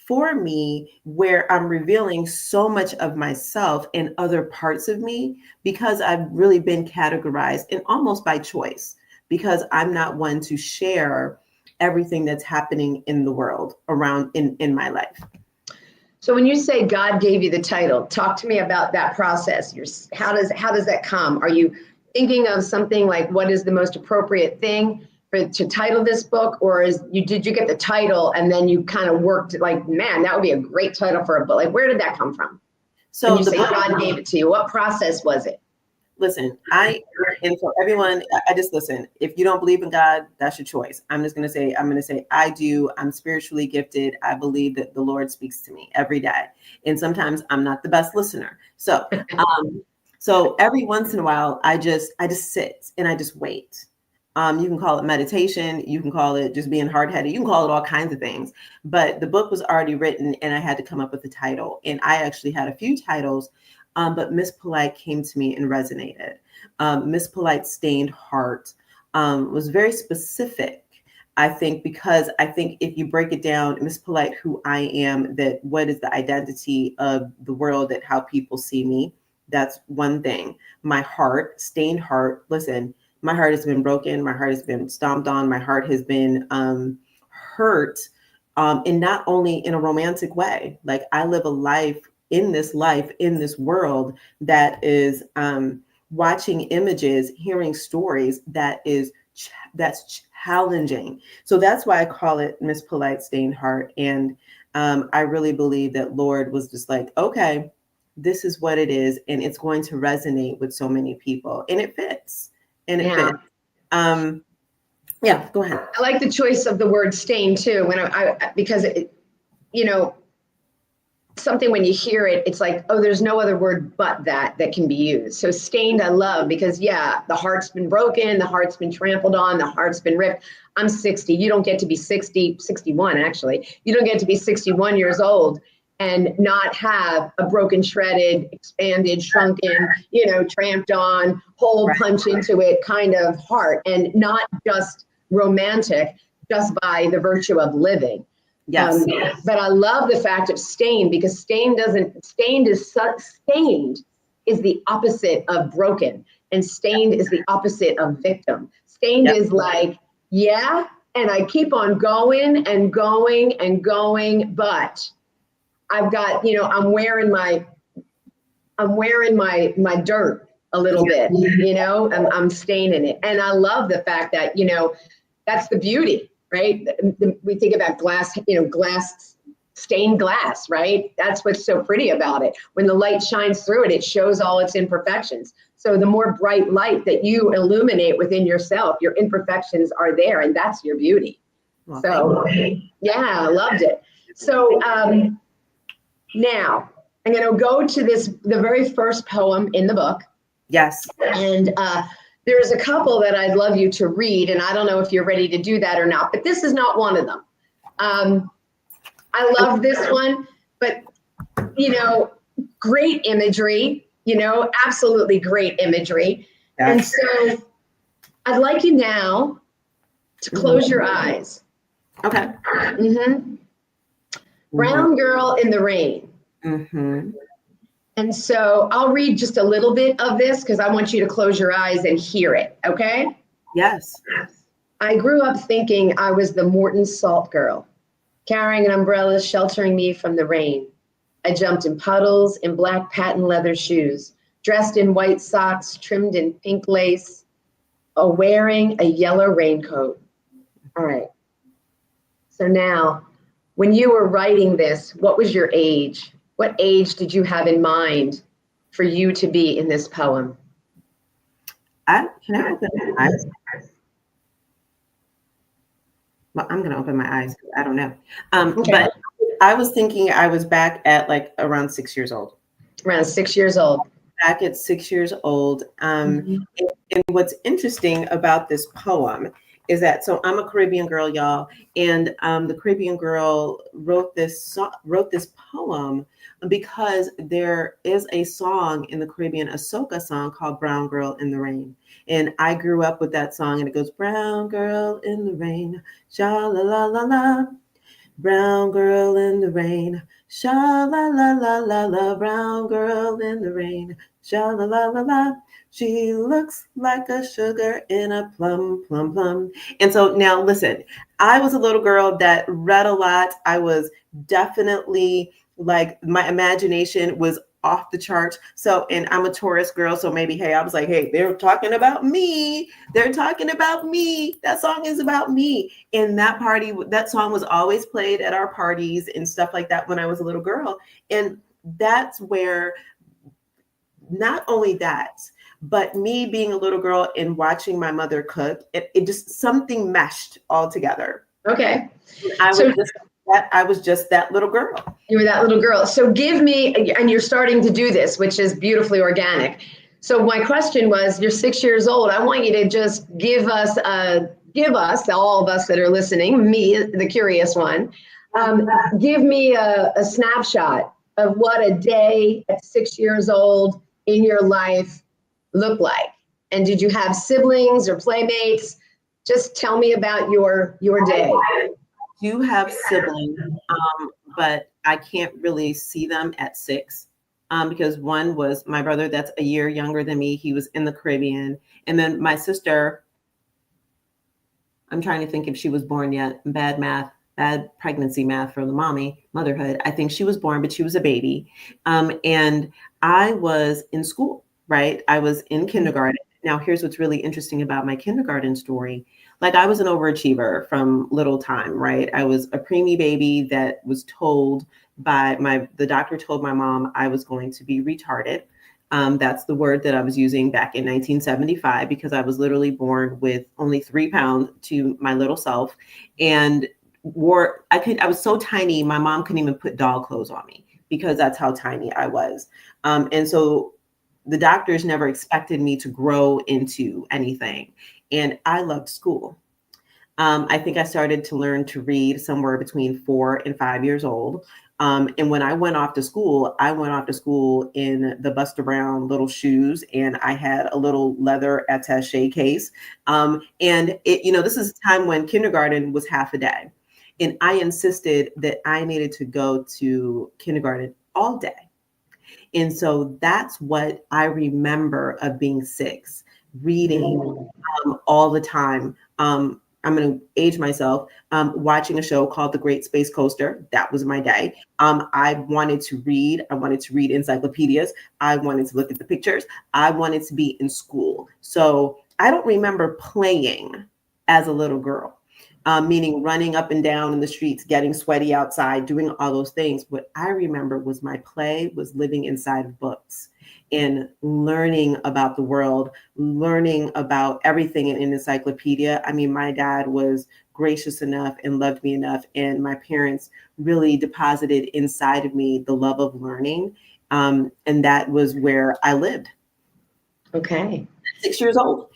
for me, where I'm revealing so much of myself and other parts of me, because I've really been categorized, and almost by choice, because I'm not one to share everything that's happening in the world around in my life. So when you say God gave you the title, talk to me about that process. How does that come? Are you thinking of something like, what is the most appropriate thing to title this book, or did you get the title and then you kind of worked like, man, that would be a great title for a book? Like, where did that come from? So when you say God gave it to you, what process was it? Listen, and for everyone, I just listen. If you don't believe in God, that's your choice. I'm going to say, I do. I'm spiritually gifted. I believe that the Lord speaks to me every day. And sometimes I'm not the best listener. So, so every once in a while, I just sit and I just wait. You can call it meditation. You can call it just being hard-headed. You can call it all kinds of things. But the book was already written, and I had to come up with a title. And I actually had a few titles, but Miss Polite came to me and resonated. Miss Polite's Stained Heart was very specific, I think, because I think if you break it down, Miss Polite, who I am, that what is the identity of the world, that how people see me, that's one thing. My heart, stained heart, listen, my heart has been broken. My heart has been stomped on. My heart has been hurt. And not only in a romantic way. Like, I live a life in this world that is watching images, hearing stories that's challenging. So that's why I call it Miss Polite Stained Heart. And I really believe that Lord was just like, okay, this is what it is. And it's going to resonate with so many people. And it fits. And it fits. Yeah, go ahead. I like the choice of the word stain too. Because something, when you hear it, it's like, oh, there's no other word but that can be used. So stained, I love, because the heart's been broken, the heart's been trampled on, the heart's been ripped. I'm 60. You don't get to be 61 actually. You don't get to be 61 years old and not have a broken, shredded, expanded, shrunken, tramped on, hole punch into it kind of heart, and not just romantic, just by the virtue of living. Yes. But I love the fact of stained, because stained is the opposite of broken, and stained is the opposite of victim. Stained is like, and I keep on going and going and going, but I've got, I'm wearing my dirt a little bit, I'm staining it. And I love the fact that, that's the beauty, right? We think about glass, stained glass, right? That's what's so pretty about it. When the light shines through it, it shows all its imperfections. So the more bright light that you illuminate within yourself, your imperfections are there, and that's your beauty. Well, so I loved it. So now I'm going to go to the very first poem in the book. Yes. And there's a couple that I'd love you to read, and I don't know if you're ready to do that or not, but this is not one of them. I love this one, but, great imagery, absolutely great imagery. Yes. And so I'd like you now to close your eyes. Okay. Mm-hmm. Brown Girl in the Rain. Mm-hmm. And so I'll read just a little bit of this because I want you to close your eyes and hear it, okay? Yes. I grew up thinking I was the Morton Salt Girl, carrying an umbrella sheltering me from the rain. I jumped in puddles in black patent leather shoes, dressed in white socks trimmed in pink lace, or wearing a yellow raincoat. All right. So now, when you were writing this, what was your age? What age did you have in mind for you to be in this poem? Can I open my eyes? Well, I'm going to open my eyes. I don't know. Okay. But I was thinking I was back at like around 6 years old. Around 6 years old. Back at 6 years old. And what's interesting about this poem is that, so I'm a Caribbean girl, y'all, and the Caribbean girl wrote this poem because there is a song in the Caribbean, a soca song called Brown Girl in the Rain. And I grew up with that song, and it goes, brown girl in the rain, sha la la la la. Brown girl in the rain, sha la la la la la. Brown girl in the rain, sha la la la la. She looks like a sugar in a plum, plum, plum. And so now listen, I was a little girl that read a lot. I was definitely like, my imagination was off the charts. So, and I'm a Taurus girl. So maybe, hey, I was like, hey, they're talking about me. They're talking about me. That song is about me. And that song was always played at our parties and stuff like that when I was a little girl. And that's where, not only that, but me being a little girl and watching my mother cook, it just, something meshed all together. Okay. I was just that little girl. You were that little girl. So give me, and you're starting to do this, which is beautifully organic. So my question was, you're 6 years old. I want you to just give us, all of us that are listening, me, the curious one, give me a snapshot of what a day at 6 years old in your life looked like. And did you have siblings or playmates? Just tell me about your day. Do have siblings, but I can't really see them at 6, because one was my brother that's a year younger than me. He was in the Caribbean. And then my sister, I'm trying to think if she was born yet. Bad pregnancy math for the motherhood. I think she was born, but she was a baby. And I was in school, right? I was in kindergarten. Now, here's what's really interesting about my kindergarten story. Like, I was an overachiever from little time, right? I was a preemie baby that was told by the doctor told my mom I was going to be retarded. That's the word that I was using back in 1975, because I was literally born with only 3 pounds to my little self. And I was so tiny, my mom couldn't even put doll clothes on me because that's how tiny I was. And so the doctors never expected me to grow into anything. And I loved school. I think I started to learn to read somewhere between 4 and 5 years old. And when I went off to school in the Buster Brown little shoes, and I had a little leather attaché case. And this is a time when kindergarten was half a day. And I insisted that I needed to go to kindergarten all day. And so that's what I remember of being 6, reading all the time. I'm going to age myself, watching a show called The Great Space Coaster. That was my day. I wanted to read. I wanted to read encyclopedias. I wanted to look at the pictures. I wanted to be in school. So I don't remember playing as a little girl. Meaning running up and down in the streets, getting sweaty outside, doing all those things. What I remember was my play was living inside of books and learning about the world, learning about everything in an encyclopedia. I mean, my dad was gracious enough and loved me enough, and my parents really deposited inside of me the love of learning. And that was where I lived. Okay. 6 years old.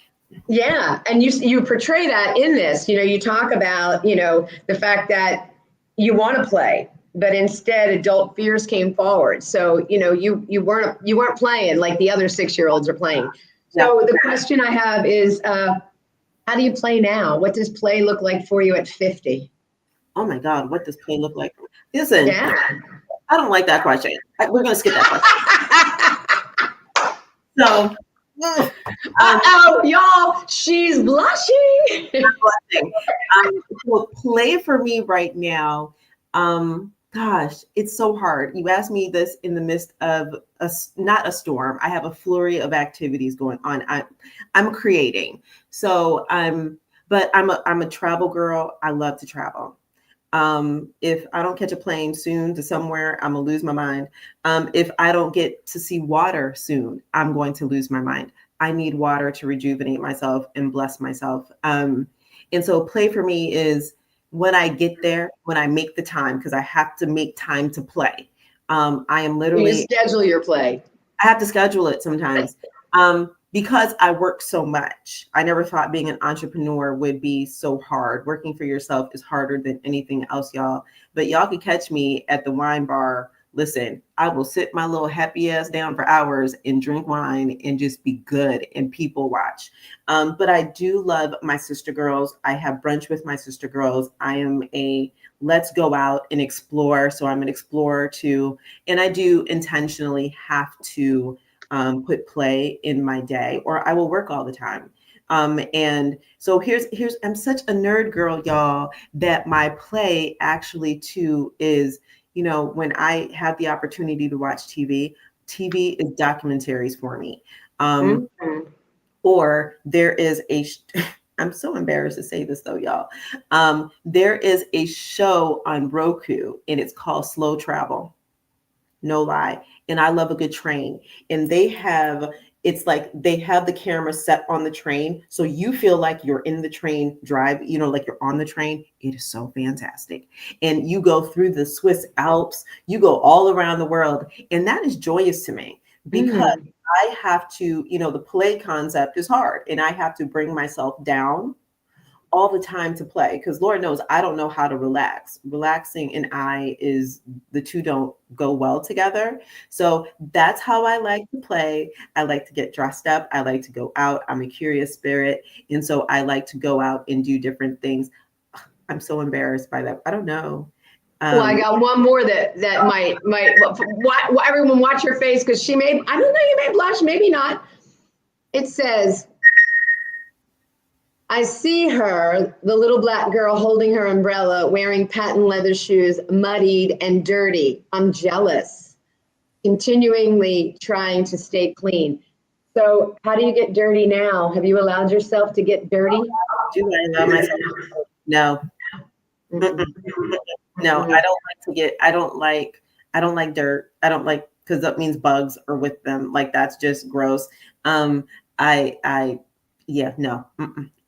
Yeah. And you portray that in this, you talk about, the fact that you want to play, but instead adult fears came forward. So, you weren't playing like the other 6-year-olds are playing. So the question I have is, how do you play now? What does play look like for you at 50? Oh my God, what does play look like? Listen, yeah. I don't like that question. We're going to skip that question. So, y'all, she's blushing. Well, play for me right now. Gosh, it's so hard. You asked me this in the midst of not a storm. I have a flurry of activities going on. I'm creating. So but I'm a travel girl. I love to travel. If I don't catch a plane soon to somewhere, I'm gonna lose my mind. If I don't get to see water soon, I'm going to lose my mind. I need water to rejuvenate myself and bless myself. And so play for me is when I get there, when I make the time, because I have to make time to play. I am You literally, schedule your play. I have to schedule it sometimes. Because I work so much. I never thought being an entrepreneur would be so hard. Working for yourself is harder than anything else, y'all. But y'all can catch me at the wine bar. Listen, I will sit my little happy ass down for hours and drink wine and just be good and people watch. But I do love my sister girls. I have brunch with my sister girls. I am a let's go out and explore. So I'm an explorer too. And I do intentionally have to put play in my day, or I will work all the time. And so here's I'm such a nerd girl, y'all, that my play actually too is, when I have the opportunity to watch TV is documentaries for me. Mm-hmm. Or there is I'm so embarrassed to say this though, y'all. There is a show on Roku and it's called Slow Travel. No lie. And I love a good train. And it's like they have the camera set on the train. So you feel like you're in the train drive, like you're on the train. It is so fantastic. And you go through the Swiss Alps, you go all around the world. And that is joyous to me because I have to, the play concept is hard and I have to bring myself down all the time to play because Lord knows I don't know how to relax. Relaxing and the two don't go well together. So that's how I like to play. I like to get dressed up. I like to go out. I'm a curious spirit. And so I like to go out and do different things. I'm so embarrassed by that. I don't know. Well, I got one more that might everyone watch her face because I don't know, you may blush, maybe not. It says, I see her, the little black girl holding her umbrella, wearing patent leather shoes, muddied and dirty. I'm jealous, continually trying to stay clean. So how do you get dirty now? Have you allowed yourself to get dirty? Do I allow myself? No. No, I don't like dirt. I don't like, because that means bugs are with them. Like that's just gross. No.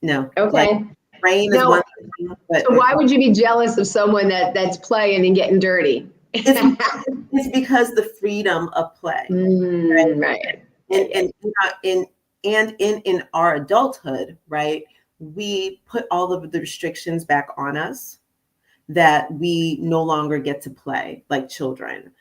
No. Okay. Like, rain is one thing, but so why would you be jealous of someone that's playing and getting dirty? It's because the freedom of play. Right. And in our adulthood, right, we put all of the restrictions back on us that we no longer get to play like children.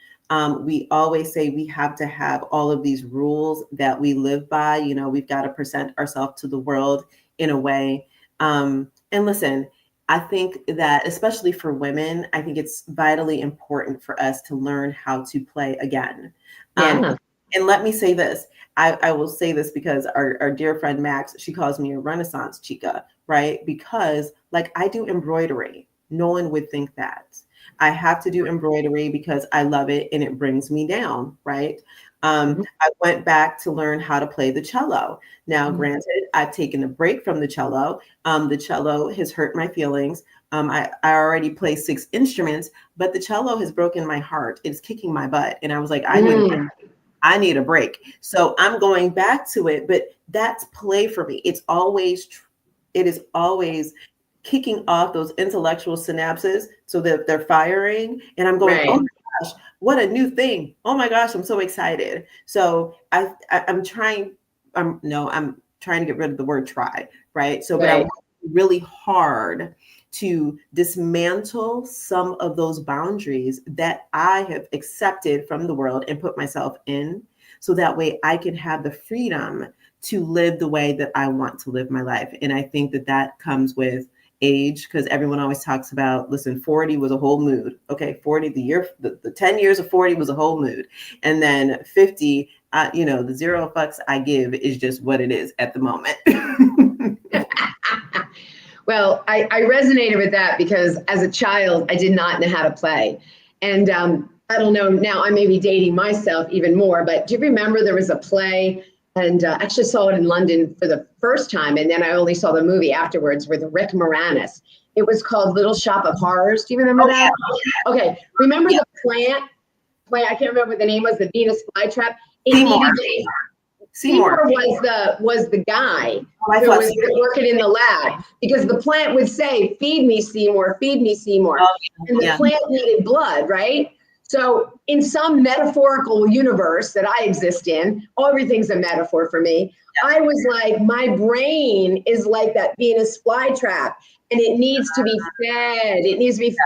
We always say we have to have all of these rules that we live by. We've got to present ourselves to the world in a way. And listen, I think that especially for women, I think it's vitally important for us to learn how to play again. And let me say this. I will say this because our dear friend Max, she calls me a Renaissance chica, right? Because like I do embroidery. No one would think that. I have to do embroidery because I love it and it brings me down, right? I went back to learn how to play the cello. Now, granted, I've taken a break from the cello. The cello has hurt my feelings. I already play 6 instruments, but the cello has broken my heart. It's kicking my butt. And I was like, I need a break. So I'm going back to it, but that's play for me. It is always kicking off those intellectual synapses so that they're firing. And I'm going, oh my gosh, what a new thing. Oh my gosh, I'm so excited. So I'm trying to get rid of the word try, right? So, but I work really hard to dismantle some of those boundaries that I have accepted from the world and put myself in. So that way I can have the freedom to live the way that I want to live my life. And I think that comes with age, because everyone always talks about, listen, 40 was a whole mood. Okay, 40, the 10 years of 40 was a whole mood. And then 50, the 0 fucks I give is just what it is at the moment. Well, I resonated with that because as a child, I did not know how to play. And I don't know, now I may be dating myself even more, but do you remember there was a play And actually saw it in London for the first time, and then I only saw the movie afterwards with Rick Moranis. It was called Little Shop of Horrors. Do you remember that? Yeah. Okay, remember the plant? I can't remember what the name was. The Venus flytrap. Seymour was the guy who was working in the lab, because the plant would say, "Feed me, Seymour. Feed me, Seymour," and the plant needed blood, right? So in some metaphorical universe that I exist in, everything's a metaphor for me. I was like, my brain is like that Venus flytrap, and it needs to be fed. It needs to be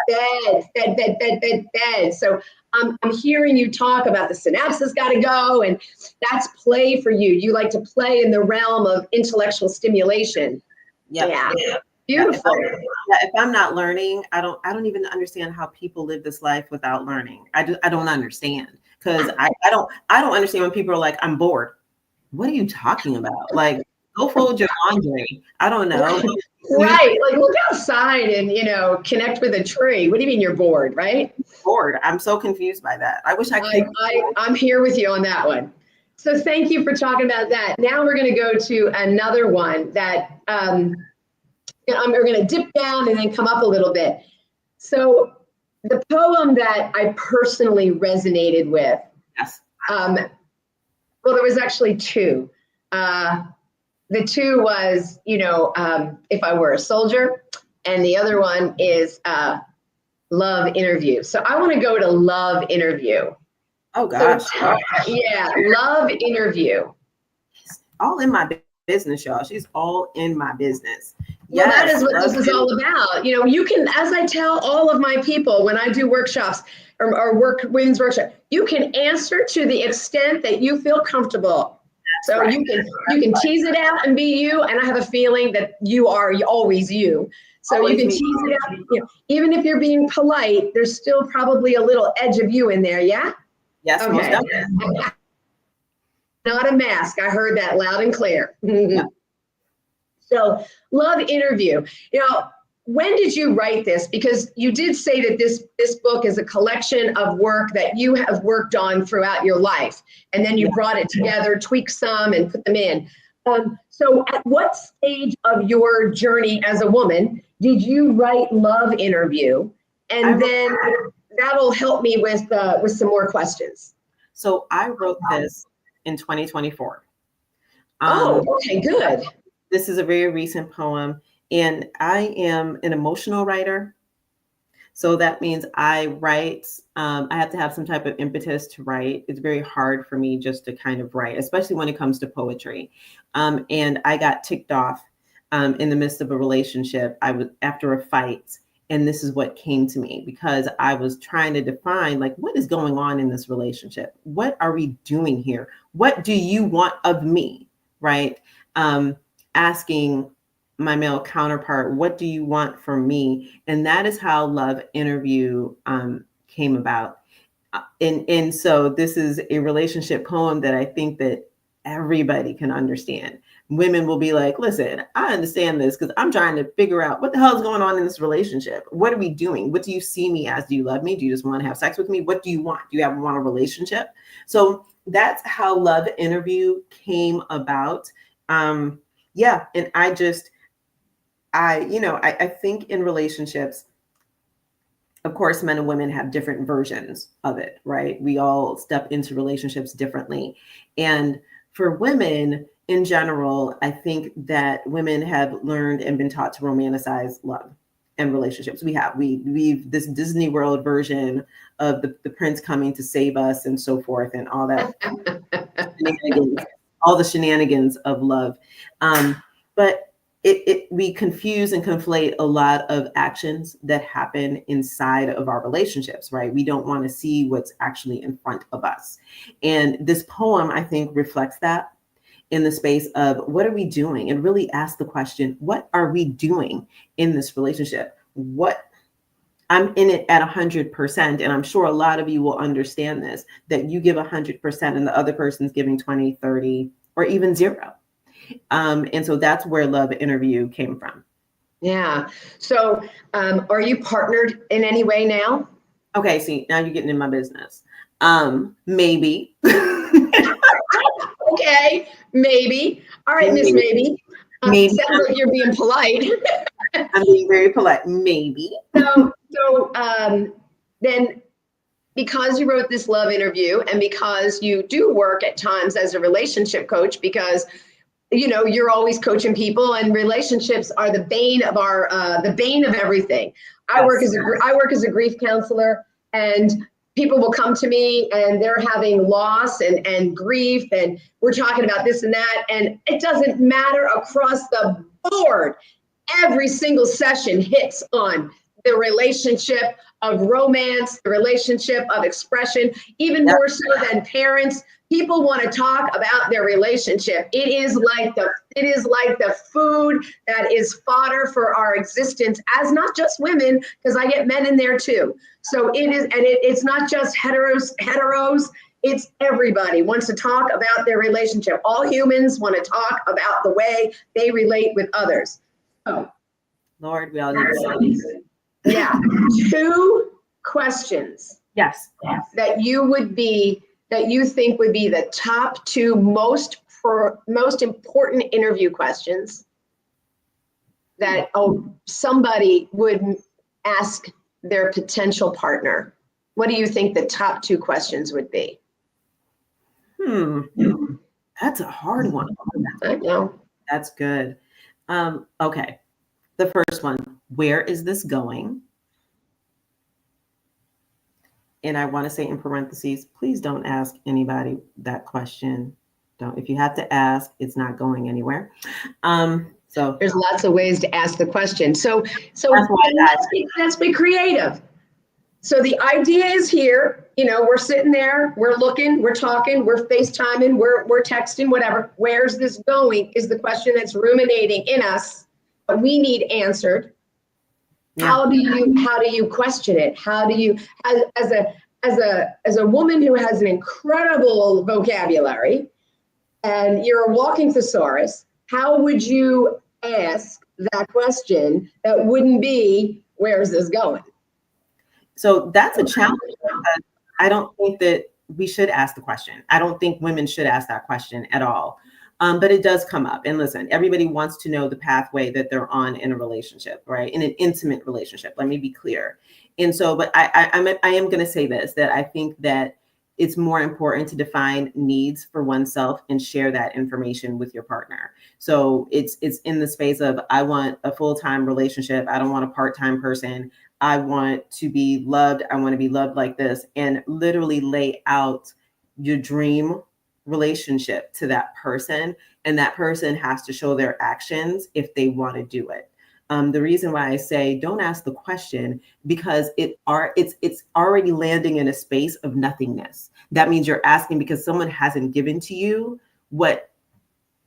fed. So I'm hearing you talk about the synapses got to go, and that's play for you. You like to play in the realm of intellectual stimulation. Yep. Yeah. Beautiful. If I'm not learning, I don't even understand how people live this life without learning. I don't understand, because I don't understand when people are like, I'm bored. What are you talking about? Like, go fold your laundry. I don't know. Right. Like, look outside and, connect with a tree. What do you mean you're bored, right? Bored. I'm so confused by that. I wish I could. I'm here with you on that one. So thank you for talking about that. Now we're going to go to another one that we're going to dip down and then come up a little bit. So the poem that I personally resonated with, Yes. Well, there was actually two. The two was, If I Were a Soldier, and the other one is Love Interview. So I want to go to Love Interview. Oh, gosh. Yeah, Love Interview. All in my business, y'all. She's all in my business. Well, that is what this is all about. You can, as I tell all of my people when I do workshops or women's workshop, you can answer to the extent that you feel comfortable. So you can tease it out and be you, and I have a feeling that you are always you. So always you can tease it out. Even if you're being polite, there's still probably a little edge of you in there. Yeah. Yes. Okay. Most definitely. Not a mask. I heard that loud and clear. Yeah. So, Love Interview. When did you write this? Because you did say that this book is a collection of work that you have worked on throughout your life, and then you brought it together, tweaked some, and put them in. So, at what stage of your journey as a woman did you write Love Interview? And then that'll help me with some more questions. So I wrote this in 2024. Okay, good. This is a very recent poem, and I am an emotional writer. So that means I write, I have to have some type of impetus to write. It's very hard for me just to kind of write, especially when it comes to poetry. And I got ticked off in the midst of a relationship. I was after a fight, and this is what came to me, because I was trying to define, like, what is going on in this relationship? What are we doing here? What do you want of me? Right? Asking my male counterpart, what do you want from me? And that is how Love Interview came about. And so this is a relationship poem that I think that everybody can understand. Women will be like, listen, I understand this because I'm trying to figure out what the hell is going on in this relationship. What are we doing? What do you see me as? Do you love me? Do you just want to have sex with me? What do you want? Do you want a relationship? So that's how Love Interview came about. And I think in relationships, of course, men and women have different versions of it, right? We all step into relationships differently. And for women in general, I think that women have learned and been taught to romanticize love and relationships. We've this Disney World version of the prince coming to save us and so forth, and all that all the shenanigans of love. But we confuse and conflate a lot of actions that happen inside of our relationships, right? We don't want to see what's actually in front of us. And this poem, I think, reflects that in the space of what are we doing? And really ask the question, what are we doing in this relationship? I'm in it at 100%. And I'm sure a lot of you will understand this, that you give 100% and the other person's giving 20, 30, or even 0. And so that's where Love Interview came from. Yeah. So are you partnered in any way now? Okay. See, now you're getting in my business. Maybe. Okay. Maybe. All right, Miss Maybe. Maybe. Sounds like you're being polite. I'm being very polite. Maybe. Then because you wrote this love interview and because you do work at times as a relationship coach, because you're always coaching people, and relationships are the bane of everything. I work as a grief counselor, and people will come to me and they're having loss and grief, and we're talking about this and that, and it doesn't matter across the board. Every single session hits on the relationship of romance, the relationship of expression, even more so than parents. People want to talk about their relationship. It is like the food that is fodder for our existence, as not just women, because I get men in there too. So it is, and it's not just heteros. It's everybody wants to talk about their relationship. All humans want to talk about the way they relate with others. Oh, Lord, we all need to. Yeah, 2 questions. Yes. That you think would be the top 2 most important interview questions that somebody would ask their potential partner. What do you think the top 2 questions would be? That's a hard one. I know. That's good. Okay. The first one, where is this going? And I want to say in parentheses, please don't ask anybody that question. Don't. If you have to ask, it's not going anywhere. So there's lots of ways to ask the question. So let's be creative. So the idea is here. We're sitting there, we're looking, we're talking, we're FaceTiming, we're texting, whatever. Where's this going is the question that's ruminating in us. We need answered. Yeah. How do you question it? How do you, as a woman who has an incredible vocabulary, and you're a walking thesaurus, how would you ask that question that wouldn't be, where's this going? So that's a challenge. I don't think that we should ask the question. I don't think women should ask that question at all. But it does come up. And listen, everybody wants to know the pathway that they're on in a relationship, right? In an intimate relationship. Let me be clear. And so, but I am going to say this, that I think that it's more important to define needs for oneself and share that information with your partner. So it's in the space of, I want a full-time relationship. I don't want a part-time person. I want to be loved. I want to be loved like this, and literally lay out your dream relationship to that person, and that person has to show their actions if they want to do it. The reason why I say don't ask the question, because it's already landing in a space of nothingness. That means you're asking because someone hasn't given to you what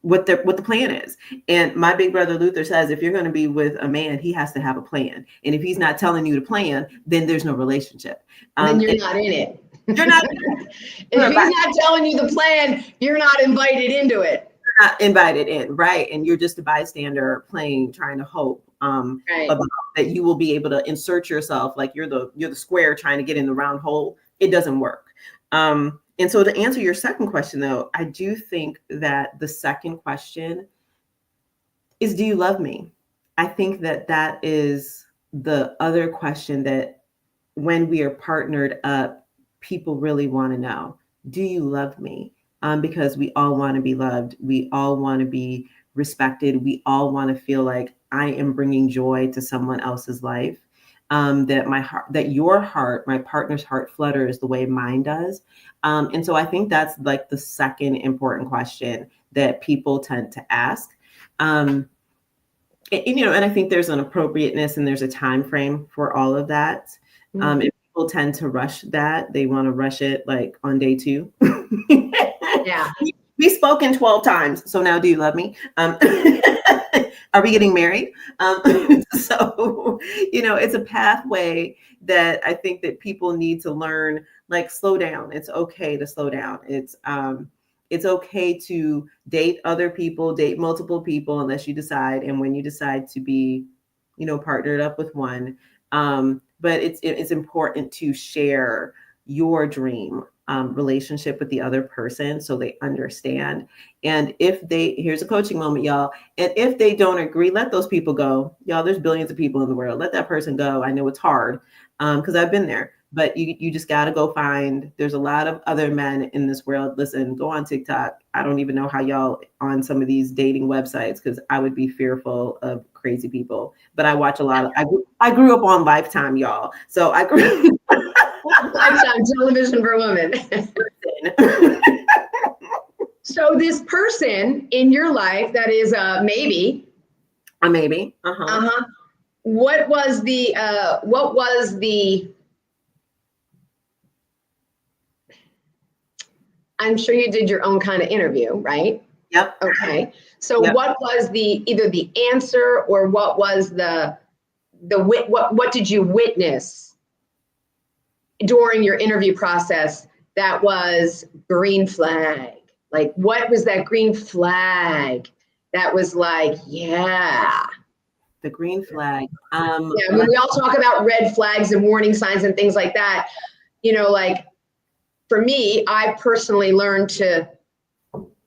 the plan is. And my big brother Luther says, if you're going to be with a man, he has to have a plan. And if he's not telling you the plan, then there's no relationship. Then you're not in it. You're not. If he's not telling you the plan, you're not invited into it. You're not invited in, right? And you're just a bystander trying to hope about that you will be able to insert yourself, like you're the square trying to get in the round hole. It doesn't work. And so to answer your second question, though, I do think that the second question is, do you love me? I think that is the other question that when we are partnered up, people really want to know, do you love me? Because we all want to be loved. We all want to be respected. We all want to feel like I am bringing joy to someone else's life. That your heart, my partner's heart flutters the way mine does. And so I think that's like the second important question that people tend to ask. And I think there's an appropriateness and there's a time frame for all of that. If people tend to rush that, they want to rush it like on day 2. Yeah. We've spoken 12 times. So now do you love me? Are we getting married? So, it's a pathway that I think that people need to learn, like, slow down. It's okay to slow down. It's okay to date other people, date multiple people, unless you decide. And when you decide to be, partnered up with one, but it's important to share your dream relationship with the other person so they understand. And if they, here's a coaching moment, y'all. And if they don't agree, let those people go. Y'all, there's billions of people in the world. Let that person go. I know it's hard because I've been there. But you just got to go find, there's a lot of other men in this world. Listen, go on TikTok. I don't even know how y'all on some of these dating websites, because I would be fearful of crazy people. But I watch a lot of, I grew up on Lifetime, y'all. So I grew Lifetime television for women. So this person in your life that is a maybe. A maybe. Uh-huh. What was the I'm sure you did your own kind of interview, right? Yep. Okay. So Yep. what was either the answer or what was what did you witness during your interview process that was green flag? Like, what was that green flag that was like, yeah. The green flag. Yeah, when we all talk about red flags and warning signs and things like that, you know, like, for me, I personally learned to,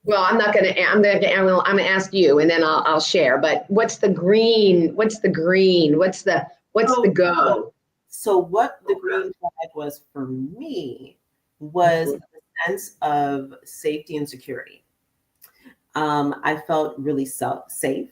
well, I'm going to ask you and then I'll share, but what's the green? What's the go? So what the green flag was for me was the sense of safety and security. I felt really safe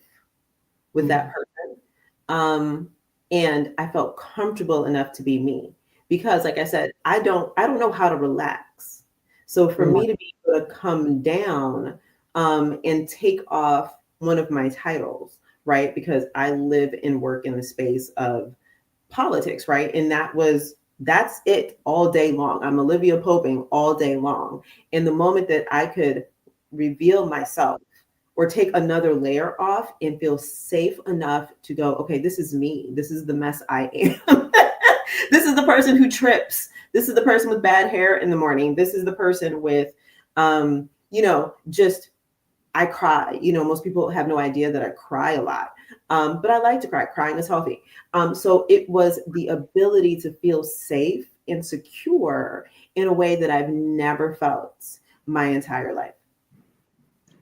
with that person. And I felt comfortable enough to be me. Because like I said, I don't know how to relax. So for me to be able to come down and take off one of my titles, right? Because I live and work in the space of politics, right? And that's it all day long. I'm Olivia Poping all day long. And the moment that I could reveal myself or take another layer off and feel safe enough to go, okay, this is me. This is the mess I am. This is the person who trips. This is the person with bad hair in the morning. This is the person with, just, I cry. Most people have no idea that I cry a lot. But I like to cry. Crying is healthy. So it was the ability to feel safe and secure in a way that I've never felt my entire life.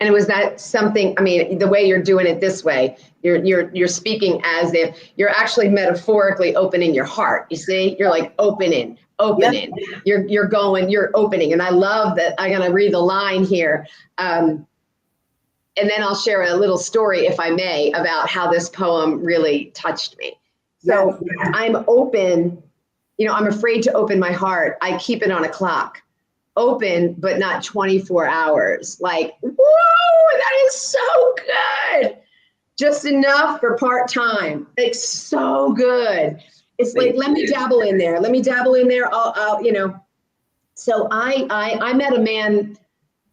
And was that something, I mean, the way you're doing it this way, you're speaking as if you're actually metaphorically opening your heart. You see, you're like opening. Yep. You're opening. And I love that. I'm going to read the line here. And then I'll share a little story, if I may, about how this poem really touched me. So yes. I'm open, I'm afraid to open my heart. I keep it on a clock. Open, but not 24 hours. Like, whoa, that is so good. Just enough for part-time. Like, so good. It's like, let me dabble in there. I'll. So I met a man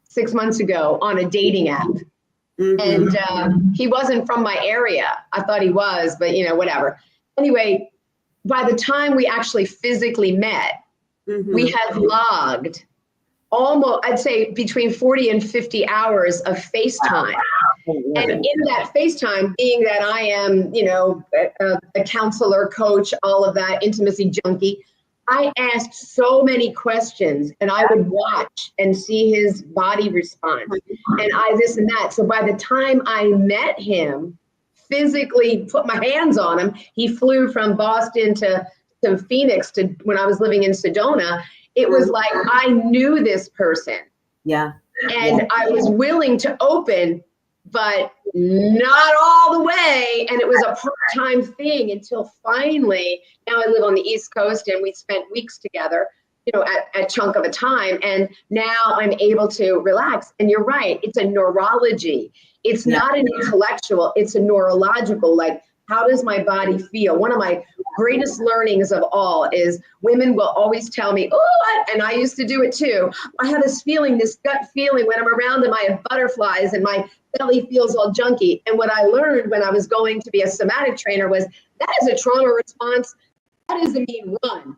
6 months ago on a dating app. Mm-hmm. And he wasn't from my area. I thought he was, but whatever. Anyway, by the time we actually physically met, we had logged almost, I'd say, between 40 and 50 hours of FaceTime. And in that FaceTime, being that I am, a counselor, coach, all of that, intimacy junkie, I asked so many questions and I would watch and see his body response and this and that. So by the time I met him, physically put my hands on him, he flew from Boston to Phoenix when I was living in Sedona. It was like, I knew this person. Yeah. And I was willing to open, but not all the way. And it was a part-time thing until finally, now I live on the East Coast and we spent weeks together, at a chunk of a time. And now I'm able to relax. And you're right. It's a neurology. It's not an intellectual. It's a neurological, like, how does my body feel? One of my greatest learnings of all is women will always tell me, and I used to do it too. I have this feeling, this gut feeling when I'm around them, I have butterflies and my belly feels all junky. And what I learned when I was going to be a somatic trainer was that is a trauma response. That doesn't mean run.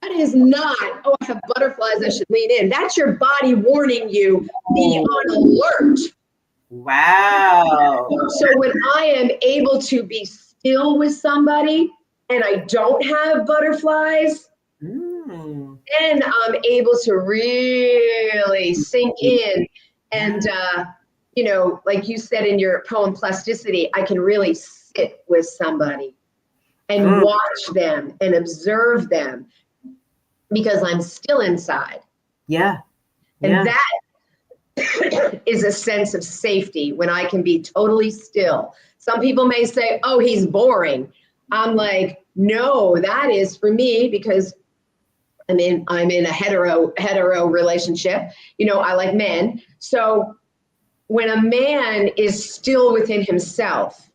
That is not, I have butterflies, I should lean in. That's your body warning you, be on alert. Wow. So when I am able to be still with somebody and I don't have butterflies, then I'm able to really sink in. And, you know, like you said in your poem Plasticity, I can really sit with somebody and watch them and observe them because I'm still inside. Yeah. And that is a sense of safety when I can be totally still. Some people may say, oh, he's boring. I'm like, no, that is for me because I'm in a hetero relationship. You know, I like men. So when a man is still within himself,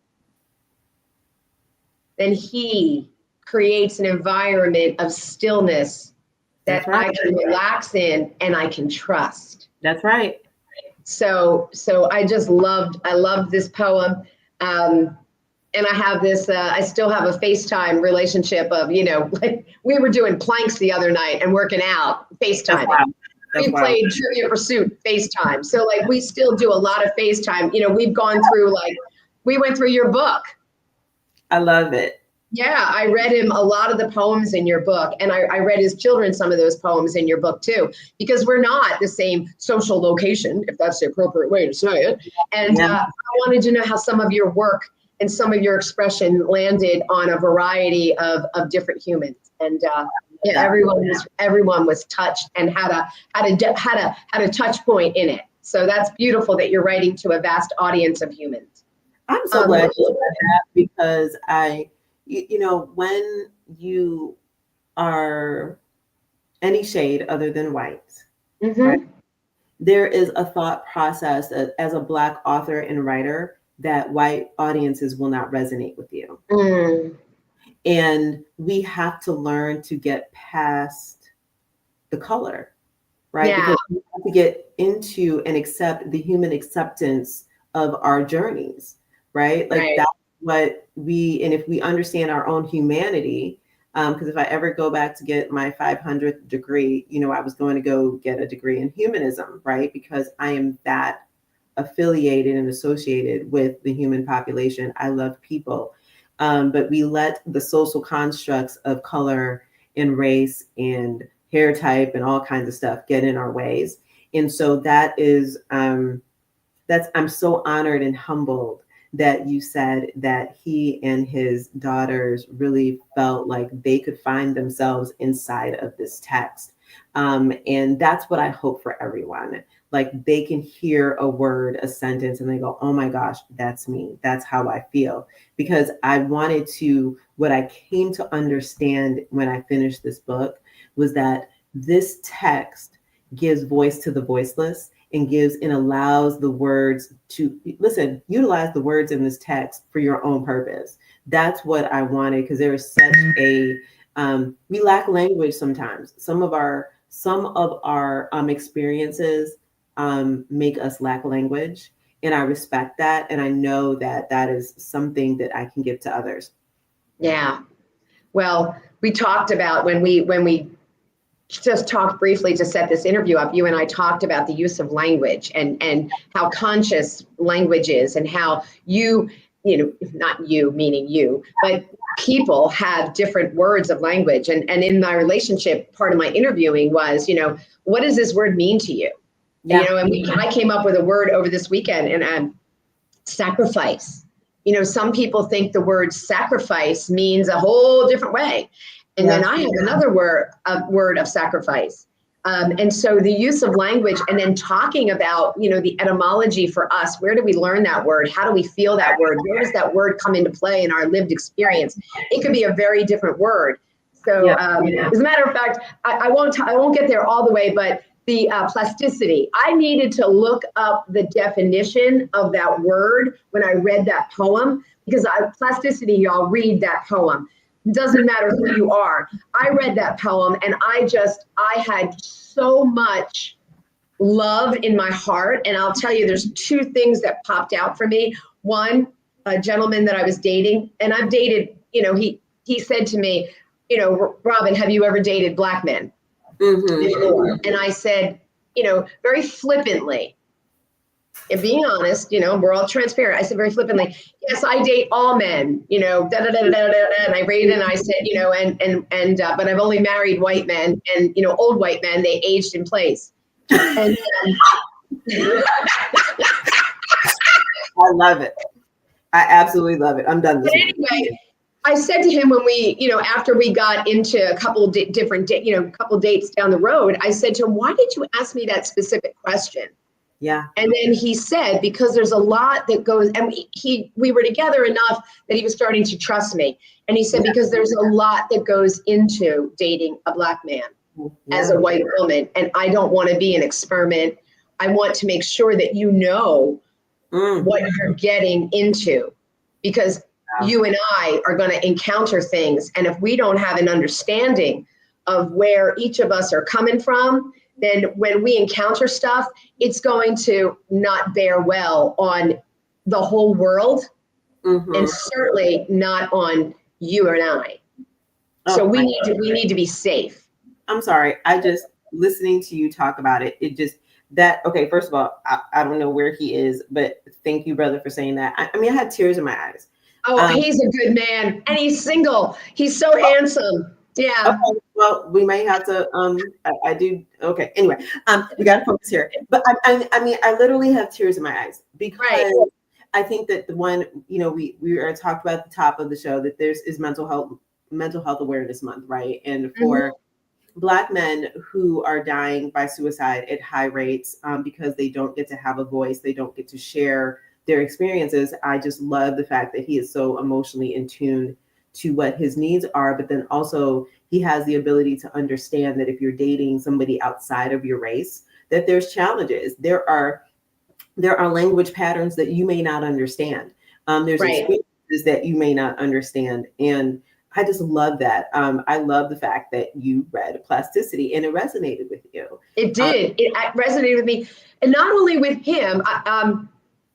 then he creates an environment of stillness that I can relax in and I can trust. That's right. So I loved this poem. And I have this, I still have a FaceTime relationship of, you know, like we were doing planks the other night and working out, FaceTime. We played Trivia Pursuit, FaceTime. So like we still do a lot of FaceTime. You know, we've gone through we went through your book. I love it. Yeah, I read him a lot of the poems in your book, and I read his children some of those poems in your book too, because we're not the same social location, if that's the appropriate way to say it. And I wanted to know how some of your work and some of your expression landed on a variety of different humans. And everyone was touched and had a touch point in it. So that's beautiful that you're writing to a vast audience of humans. I'm so glad you said that because you know, when you are any shade other than white, right, there is a thought process as a Black author and writer that white audiences will not resonate with you. And we have to learn to get past the color, right? Yeah. Because we have to get into and accept the human acceptance of our journeys, right? Like that's what and if we understand our own humanity, because if I ever go back to get my 500th degree, you know, I was going to go get a degree in humanism, right? Because I am that affiliated and associated with the human population. I love people. But we let the social constructs of color and race and hair type and all kinds of stuff get in our ways. And so that is, I'm so honored and humbled that you said that he and his daughters really felt like they could find themselves inside of this text. And that's what I hope for everyone. Like they can hear a word, a sentence, and they go, oh my gosh, that's me. That's how I feel. Because what I came to understand when I finished this book was that this text gives voice to the voiceless and allows the words to utilize the words in this text for your own purpose. That's what I wanted, because there is such a, we lack language sometimes. Some of our experiences make us lack language. And I respect that. And I know that that is something that I can give to others. Yeah. Well, we talked about when we just talked briefly to set this interview up, you and I talked about the use of language and how conscious language is, and how you know, not you meaning you, but people have different words of language. And in my relationship, part of my interviewing was, you know, what does this word mean to you? Yeah. You know, and I came up with a word over this weekend, and sacrifice. You know, some people think the word sacrifice means a whole different way. And then I have another word of sacrifice. And so the use of language, and then talking about, you know, the etymology for us, where do we learn that word? How do we feel that word? Where does that word come into play in our lived experience? It could be a very different word. So as a matter of fact, I won't get there all the way, but the plasticity, I needed to look up the definition of that word when I read that poem, because plasticity, y'all, read that poem. Doesn't matter who you are. I read that poem and I had so much love in my heart. And I'll tell you, there's two things that popped out for me. One, a gentleman that I was dating, and I've dated, you know, he said to me, you know, Robin, have you ever dated Black men? Before? And I said, you know, very flippantly, and being honest, we're all transparent. I said very flippantly, yes, I date all men, da da da da da da. And I rated and I said, but I've only married white men and, old white men, they aged in place. And I love it. I absolutely love it. I'm done this morning. Anyway, I said to him when we, after we got into a couple different, couple dates down the road, I said to him, why did you ask me that specific question? Yeah. And then he said, because there's a lot that goes, and we were together enough that he was starting to trust me. And he said, because there's a lot that goes into dating a Black man as a white woman. And I don't want to be an experiment. I want to make sure that what you're getting into, because you and I are going to encounter things. And if we don't have an understanding of where each of us are coming from, then when we encounter stuff, it's going to not bear well on the whole world, and certainly not on you and I. So we need to be safe. I'm sorry. Listening to you talk about it, okay, first of all, I don't know where he is, but thank you, brother, for saying that. I mean, I had tears in my eyes. Oh, he's a good man, and he's single. He's so handsome. Yeah. Okay, well, we may have to. I do. Okay. Anyway, we got to focus here. But I mean, I literally have tears in my eyes because I think that the one, we are talked about at the top of the show that is mental health awareness month, right? And for Black men who are dying by suicide at high rates because they don't get to have a voice, they don't get to share their experiences. I just love the fact that he is so emotionally in tune to what his needs are, but then also he has the ability to understand that if you're dating somebody outside of your race, that there's challenges. There are language patterns that you may not understand. There's experiences that you may not understand. And I just love that. I love the fact that you read Plasticity and it resonated with you. It did. It resonated with me. And not only with him,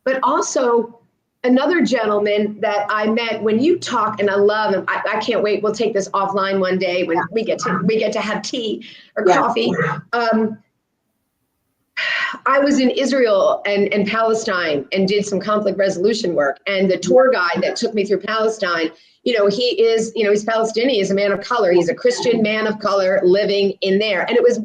but also another gentleman that I met. When you talk, and I love him, I can't wait. We'll take this offline one day when we get to have tea or coffee. I was in Israel and Palestine and did some conflict resolution work. And the tour guide that took me through Palestine, he's Palestinian, he's a man of color. He's a Christian man of color living in there. And it was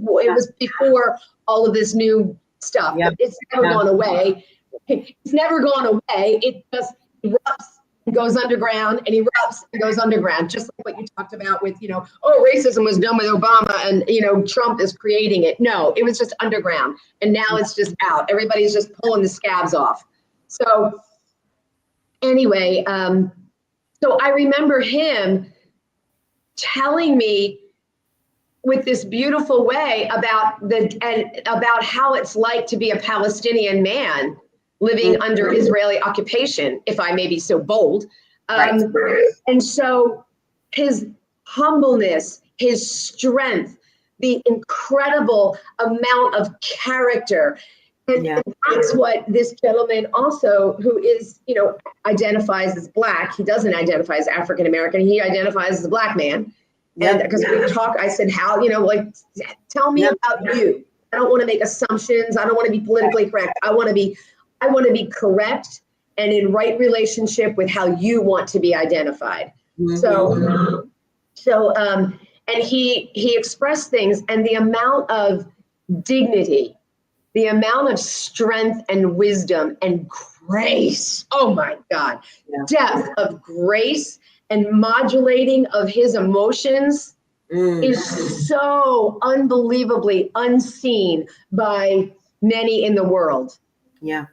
before all of this new stuff. Yeah. It's never gone away. It's never gone away. It just erupts and goes underground, and erupts and goes underground, just like what you talked about with, racism was done with Obama and, Trump is creating it. No, it was just underground. And now it's just out. Everybody's just pulling the scabs off. So anyway, so I remember him telling me with this beautiful way about how it's like to be a Palestinian man living under Israeli occupation, if I may be so bold. And so his humbleness, his strength, the incredible amount of character. And that's what this gentleman also, who is, identifies as Black. He doesn't identify as African American. He identifies as a Black man. And because we talk, I said, how, tell me about you. I don't want to make assumptions. I don't want to be politically correct. I want to be correct and in right relationship with how you want to be identified. So, and he expressed things, and the amount of dignity, the amount of strength and wisdom and grace. Oh my God, depth of grace and modulating of his emotions is so unbelievably unseen by many in the world. Yeah.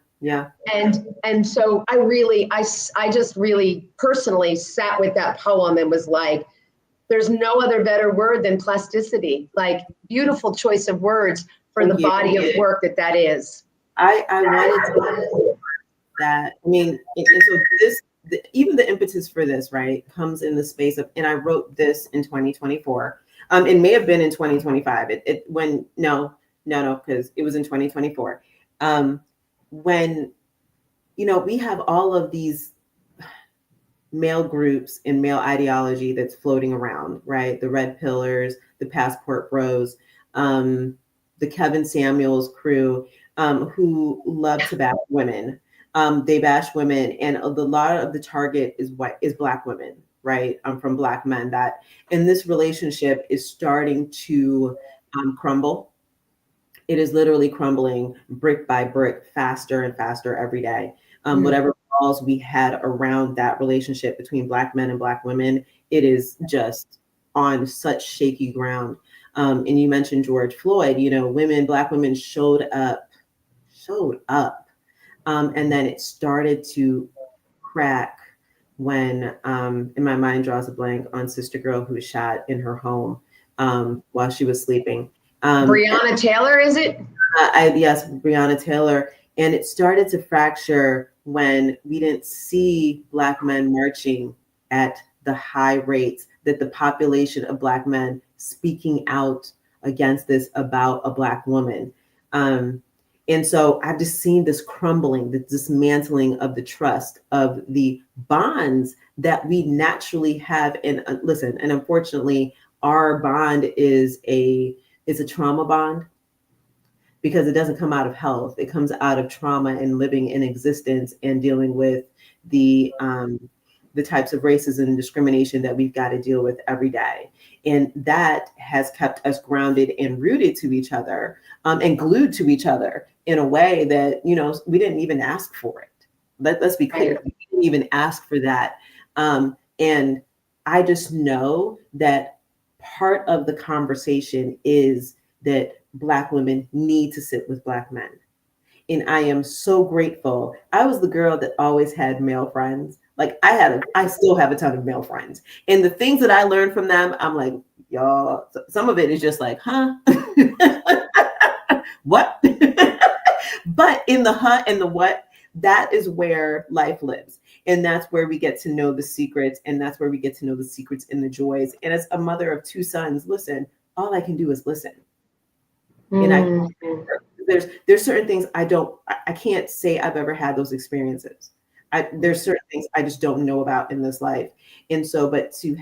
And so I just really personally sat with that poem and was like, there's no other better word than plasticity. Like, beautiful choice of words for the body of work that is. I wanted to that. I mean, and so even the impetus for this, right, comes in the space of, and I wrote this in 2024. It may have been in 2025. No, because it was in 2024. When, we have all of these male groups and male ideology that's floating around, right? The Red Pillars, the Passport Bros, the Kevin Samuels crew. who love to bash women. They bash women, and a lot of the target is Black women, right? From Black men. That, and this relationship is starting to crumble. It is literally crumbling brick by brick, faster and faster every day. Whatever walls we had around that relationship between Black men and Black women, it is just on such shaky ground. And you mentioned George Floyd. Black women showed up, and then it started to crack when, and my mind draws a blank on Sister Girl, who was shot in her home while she was sleeping. Breonna Taylor, is it? Yes, Breonna Taylor. And it started to fracture when we didn't see Black men marching at the high rates that the population of Black men speaking out against this about a Black woman. And so I've just seen this crumbling, the dismantling of the trust, of the bonds that we naturally have. And listen, and unfortunately, our bond is a trauma bond, because it doesn't come out of health. It comes out of trauma and living in existence and dealing with the types of racism and discrimination that we've got to deal with every day. And that has kept us grounded and rooted to each other, and glued to each other in a way that, we didn't even ask for it. Let's be clear. We didn't even ask for that. And I just know that part of the conversation is that Black women need to sit with Black men. And I am so grateful. I was the girl that always had male friends. Like I still have a ton of male friends. And the things that I learned from them, I'm like, y'all, some of it is just like, huh? What? But in the huh and the what, that is where life lives. And that's where we get to know the secrets. And that's where we get to know the secrets and the joys. And as a mother of 2 sons, listen, all I can do is listen. And there's certain things I can't say I've ever had those experiences. There's certain things I just don't know about in this life. And so, but to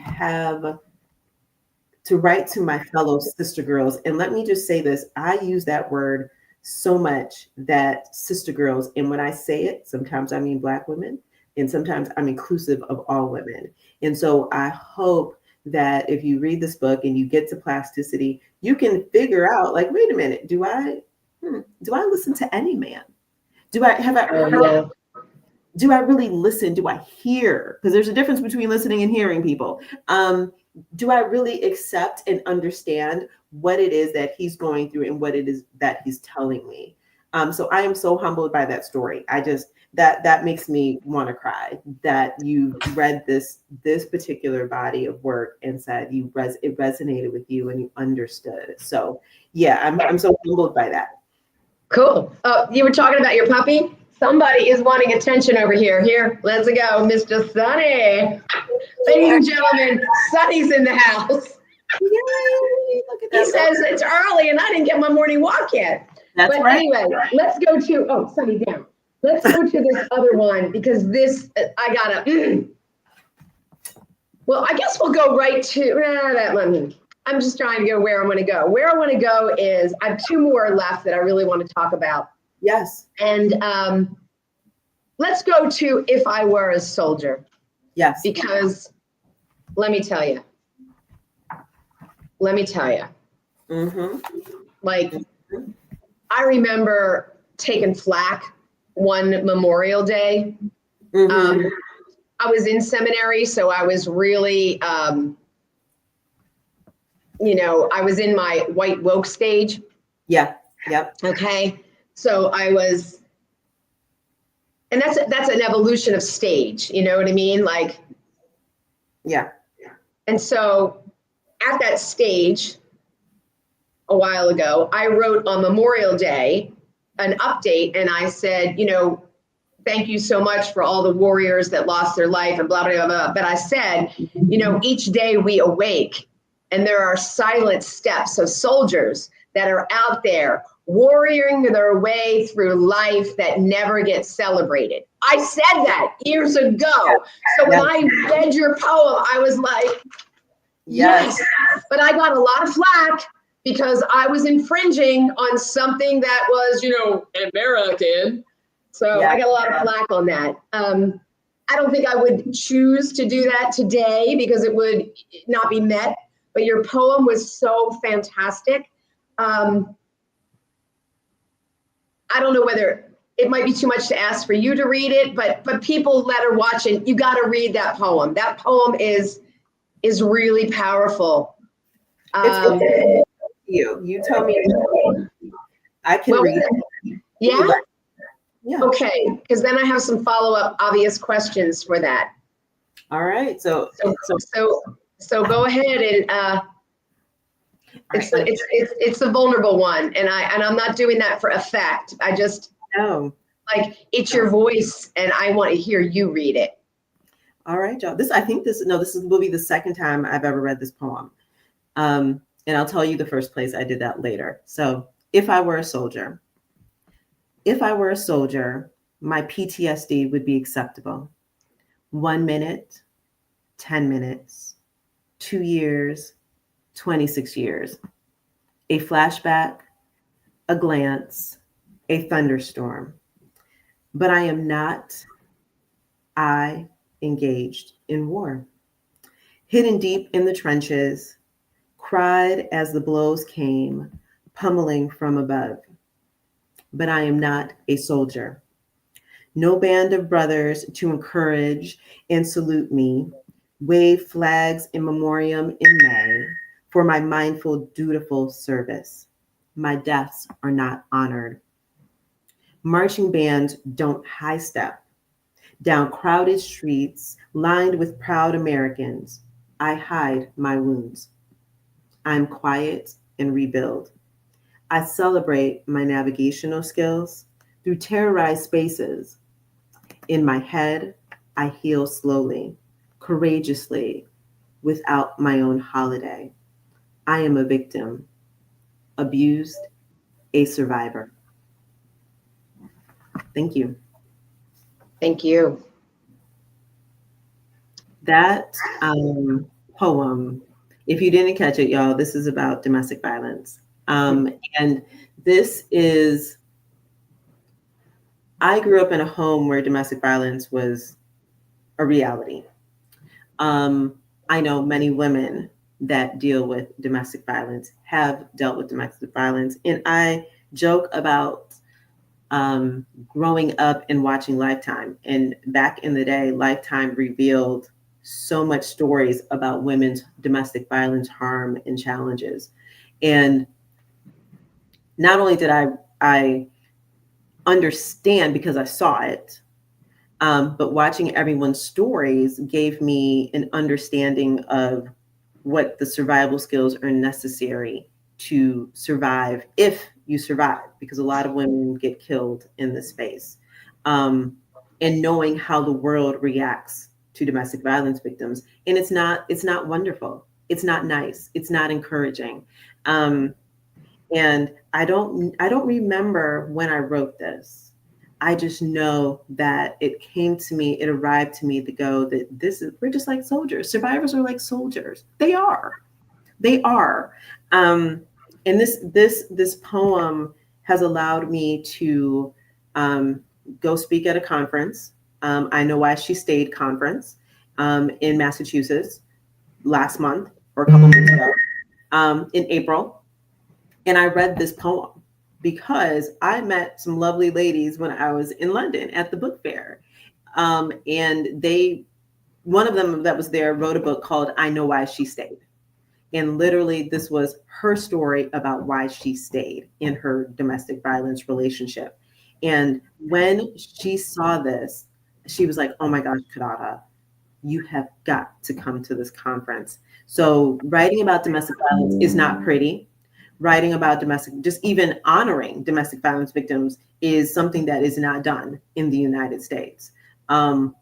write to my fellow sister girls, and let me just say this, I use that word so much, that sister girls. And when I say it, sometimes I mean Black women, and sometimes I'm inclusive of all women. And so I hope that if you read this book and you get to plasticity, you can figure out, like, wait a minute, do I listen to any man? Do I really listen? Do I hear? Because there's a difference between listening and hearing, people. Do I really accept and understand what it is that he's going through and what it is that he's telling me? So I am so humbled by that story. That makes me want to cry, that you read this particular body of work and said it resonated with you and you understood. So yeah, I'm so humbled by that. Cool. Oh, you were talking about your puppy? Somebody is wanting attention over here. Here, let's go, Mr. Sunny. Ladies and gentlemen, Sunny's in the house. Yay, look at that. He says it's early and I didn't get my morning walk yet. That's but right. Anyway, let's go to, Sunny down. Let's go to this other one, because this, I gotta, well, I guess we'll go right to, I'm just trying to go where I want to go. Where I want to go is, I have 2 more left that I really want to talk about. Yes. And let's go to If I Were a Soldier. Yes. Because let me tell you. Mm-hmm. Like, I remember taking flack one Memorial Day. Mm-hmm. I was in seminary, so I was really, I was in my white woke stage. Yeah. Yep. Okay. So I was, and that's an evolution of stage, you know what I mean? Like, yeah. And so at that stage a while ago, I wrote on Memorial Day an update, and I said, thank you so much for all the warriors that lost their life and blah, blah, blah, blah. But I said, each day we awake, and there are silent steps of soldiers that are out there warrioring their way through life that never gets celebrated. I said that years ago. So when I read your poem, I was like, yes. But I got a lot of flack because I was infringing on something that was, American. So I got a lot of flack on that. I don't think I would choose to do that today because it would not be met. But your poem was so fantastic. I don't know whether it might be too much to ask for you to read it, but people that are watching, you got to read that poem. That poem is really powerful. You tell me. I can read it. Yeah? Yeah. Okay, because then I have some follow-up obvious questions for that. All right. So go ahead and it's a vulnerable one, and I'm not doing that for effect. I just it's your voice, and I want to hear you read it. All right, y'all. This will be the second time I've ever read this poem. And I'll tell you the first place I did that later. So, if I were a soldier, my PTSD would be acceptable. 1 minute, 10 minutes, 2 years, 26 years. A flashback, a glance, a thunderstorm. But I am not engaged in war. Hidden deep in the trenches, cried as the blows came, pummeling from above. But I am not a soldier. No band of brothers to encourage and salute me, wave flags in memoriam in May for my mindful, dutiful service. My deaths are not honored. Marching bands don't high step down crowded streets lined with proud Americans. I hide my wounds. I'm quiet and rebuild. I celebrate my navigational skills through terrorized spaces. In my head, I heal slowly, courageously, without my own holiday. I am a victim, abused, a survivor. Thank you. Thank you. That poem, if you didn't catch it, y'all, this is about domestic violence. And this is, I grew up in a home where domestic violence was a reality. I know many women that deal with domestic violence have dealt with domestic violence. And I joke about growing up and watching Lifetime. And back in the day, Lifetime revealed so much stories about women's domestic violence, harm, and challenges. And not only did I understand because I saw it, but watching everyone's stories gave me an understanding of what the survival skills are necessary to survive if you survive, because a lot of women get killed in this space. And knowing how the world reacts to domestic violence victims. And it's not wonderful. It's not nice. It's not encouraging. And I don't remember when I wrote this. I just know that it came to me, it arrived to me to go that we're just like soldiers. Survivors are like soldiers. They are. And this poem has allowed me to go speak at a conference. I Know Why She Stayed conference in Massachusetts last month or a couple months ago in April. And I read this poem because I met some lovely ladies when I was in London at the book fair. And one of them that was there wrote a book called I Know Why She Stayed. And literally this was her story about why she stayed in her domestic violence relationship. And when she saw this, she was like, oh my gosh, Kiddada, you have got to come to this conference. So writing about domestic violence is not pretty. Writing about just even honoring domestic violence victims is something that is not done in the United States.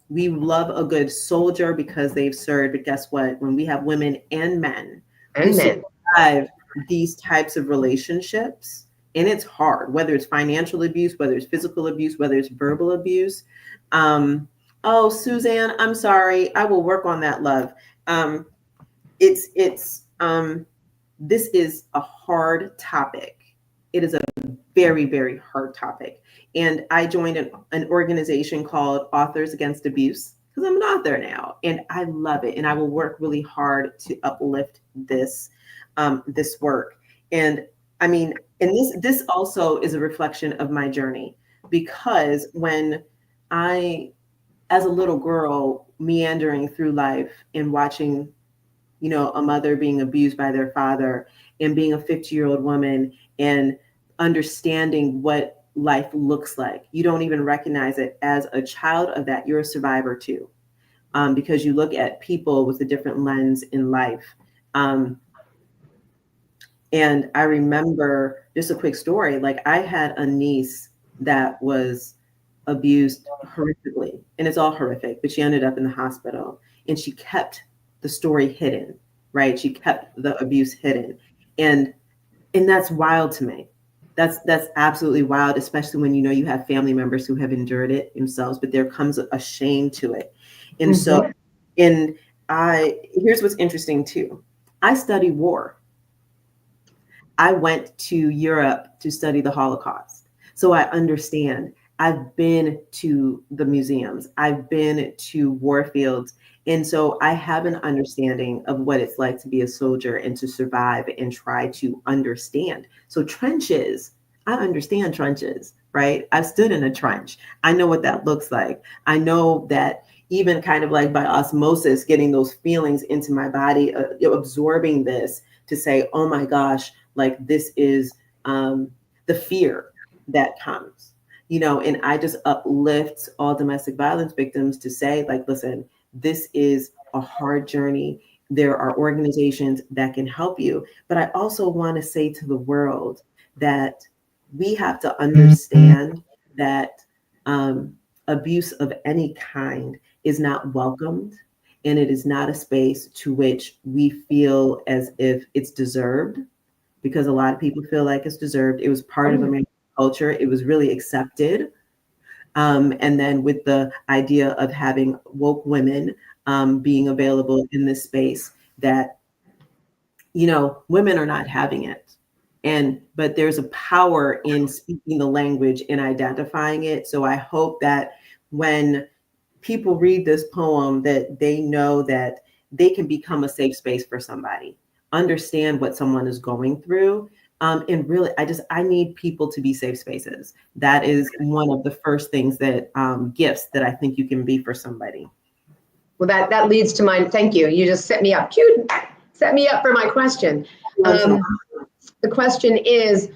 We love a good soldier because they've served, but guess what? When we have women and men who survive these types of relationships, and it's hard, whether it's financial abuse, whether it's physical abuse, whether it's verbal abuse. Oh, Suzanne, I'm sorry. I will work on that, love. this is a hard topic. It is a very, very hard topic. And I joined an organization called Authors Against Abuse because I'm an author now, and I love it. And I will work really hard to uplift this this work. And I mean, and this also is a reflection of my journey, because when I, as a little girl, meandering through life and watching, you know, a mother being abused by their father, and being a 50-year-old woman and understanding what life looks like. You don't even recognize it as a child of that. You're a survivor too, because you look at people with a different lens in life. And I remember, just a quick story, like I had a niece that was abused horrifically, and it's all horrific, but she ended up in the hospital, and she kept the story hidden, right? She kept the abuse hidden. And that's wild to me. That's absolutely wild, especially when you know you have family members who have endured it themselves, but there comes a shame to it. And so, and here's what's interesting too. I study war. I went to Europe to study the Holocaust. So I understand. I've been to the museums. I've been to war fields. And so I have an understanding of what it's like to be a soldier and to survive and try to understand. So trenches, I understand trenches, right? I've stood in a trench. I know what that looks like. I know that even kind of like by osmosis, getting those feelings into my body, absorbing this to say, oh my gosh, like this is the fear that comes, you know, and I just uplift all domestic violence victims to say, like, listen, this is a hard journey. There are organizations that can help you. But I also want to say to the world that we have to understand that abuse of any kind is not welcomed, and it is not a space to which we feel as if it's deserved, because a lot of people feel like it's deserved. It was part of American culture. It was really accepted. And then with the idea of having woke women being available in this space, that, you know, women are not having it. But there's a power in speaking the language and identifying it. So I hope that when people read this poem, that they know that they can become a safe space for somebody, understand what someone is going through. And really, I need people to be safe spaces. That is one of the first things that gifts that I think you can be for somebody. Well, that leads to mine. Thank you. You just set me up. Cute. Set me up for my question. The question is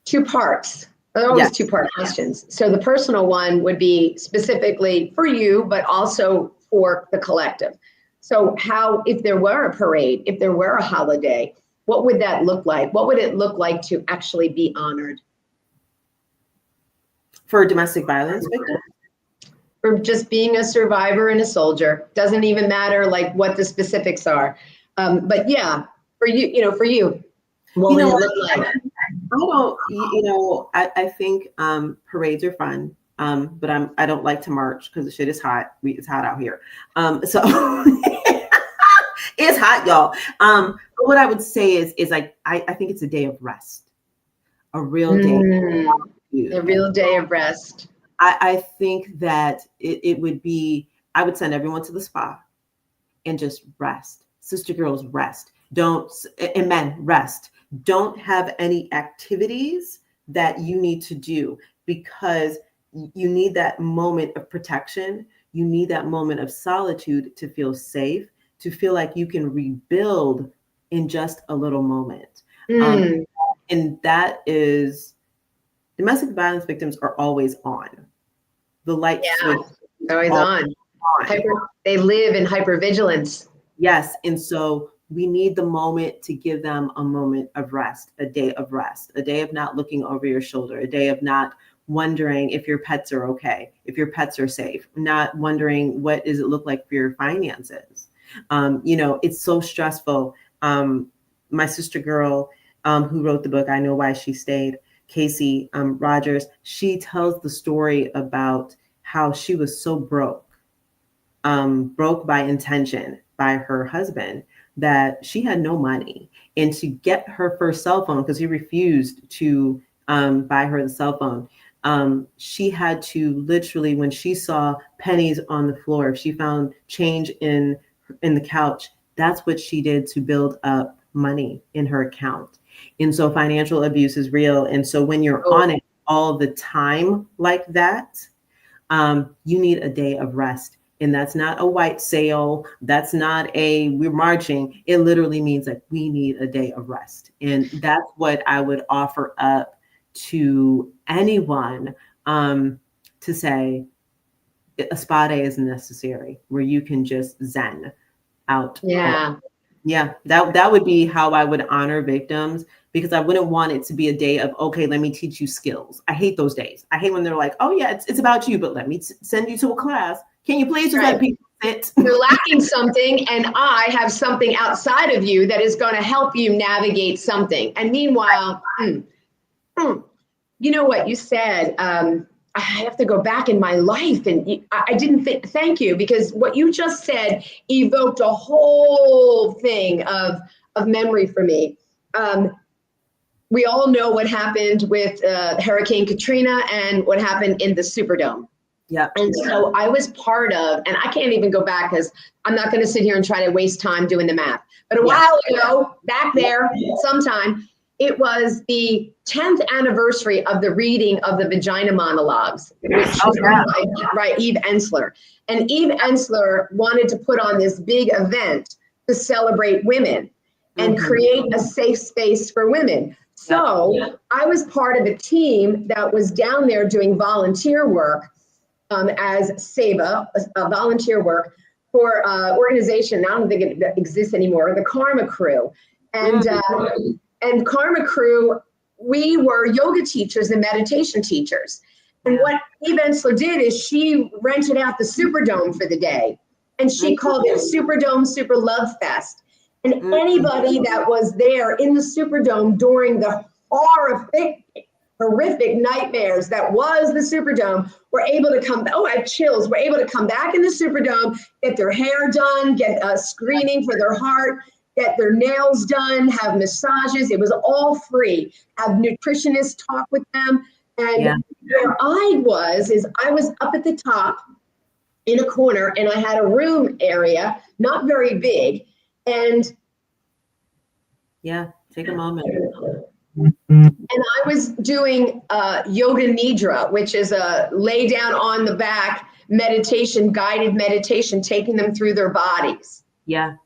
two parts. There are always two-part questions. So the personal one would be specifically for you, but also for the collective. So how, if there were a parade, if there were a holiday, what would that look like? What would it look like to actually be honored? For domestic violence victims? For just being a survivor and a soldier. Doesn't even matter like what the specifics are. But yeah, for you, you know, for you, what would it look like? I think parades are fun, but I don't like to march because the shit is hot. It's hot out here. So it's hot, y'all. But what I would say is like, I think it's a day of rest, a real day. A real day of rest. I think that it would be, I would send everyone to the spa and just rest. Sister girls, rest. And men, rest. Don't have any activities that you need to do, because you need that moment of protection. You need that moment of solitude to feel safe, to feel like you can rebuild in just a little moment. And that is, domestic violence victims are always on. The light switch is always on. They live in hypervigilance. Yes. And so we need the moment to give them a moment of rest, a day of rest, a day of not looking over your shoulder, a day of not wondering if your pets are okay, if your pets are safe, not wondering what does it look like for your finances. It's so stressful. My sister girl who wrote the book, I Know Why She Stayed, Casey Rogers, she tells the story about how she was so broke by intention by her husband, that she had no money. And to get her first cell phone, because he refused to buy her the cell phone, she had to literally, when she saw pennies on the floor, if she found change in the couch, that's what she did to build up money in her account. And so financial abuse is real. And so when you're on it all the time like that, you need a day of rest. And that's not a white sale. That's not a we're marching. It literally means that we need a day of rest. And that's what I would offer up to anyone, to say a spa day is necessary where you can just zen out. Yeah. Yeah, that would be how I would honor victims, because I wouldn't want it to be a day of, okay, let me teach you skills. I hate those days. I hate when they're like, oh yeah, it's about you, but let me send you to a class. Can you please just let people sit? You're lacking something, and I have something outside of you that is going to help you navigate something. And meanwhile, you know what you said, I have to go back in my life, and I didn't think, thank you, because what you just said evoked a whole thing of memory for me. We all know what happened with Hurricane Katrina and what happened in the Superdome. Yeah. And so I was part of, and I can't even go back because I'm not going to sit here and try to waste time doing the math. But a while ago, back there, sometime, it was the 10th anniversary of the reading of the Vagina Monologues, which was by Eve Ensler. And Eve Ensler wanted to put on this big event to celebrate women and create a safe space for women. So I was part of a team that was down there doing volunteer work as SEVA, volunteer work for organization. I don't think it exists anymore, the Karma Crew. And Karma Crew, we were yoga teachers and meditation teachers. And what Eve Ensler did is she rented out the Superdome for the day. And she called it Superdome Super Love Fest. And anybody that was there in the Superdome during the horrific nightmares that was the Superdome were able to come, I have chills, were able to come back in the Superdome, get their hair done, get a screening for their heart, get their nails done, have massages. It was all free. Have nutritionists talk with them. And where I was up at the top in a corner, and I had a room area, not very big. And take a moment. And I was doing yoga nidra, which is a lay down on the back meditation, guided meditation, taking them through their bodies. And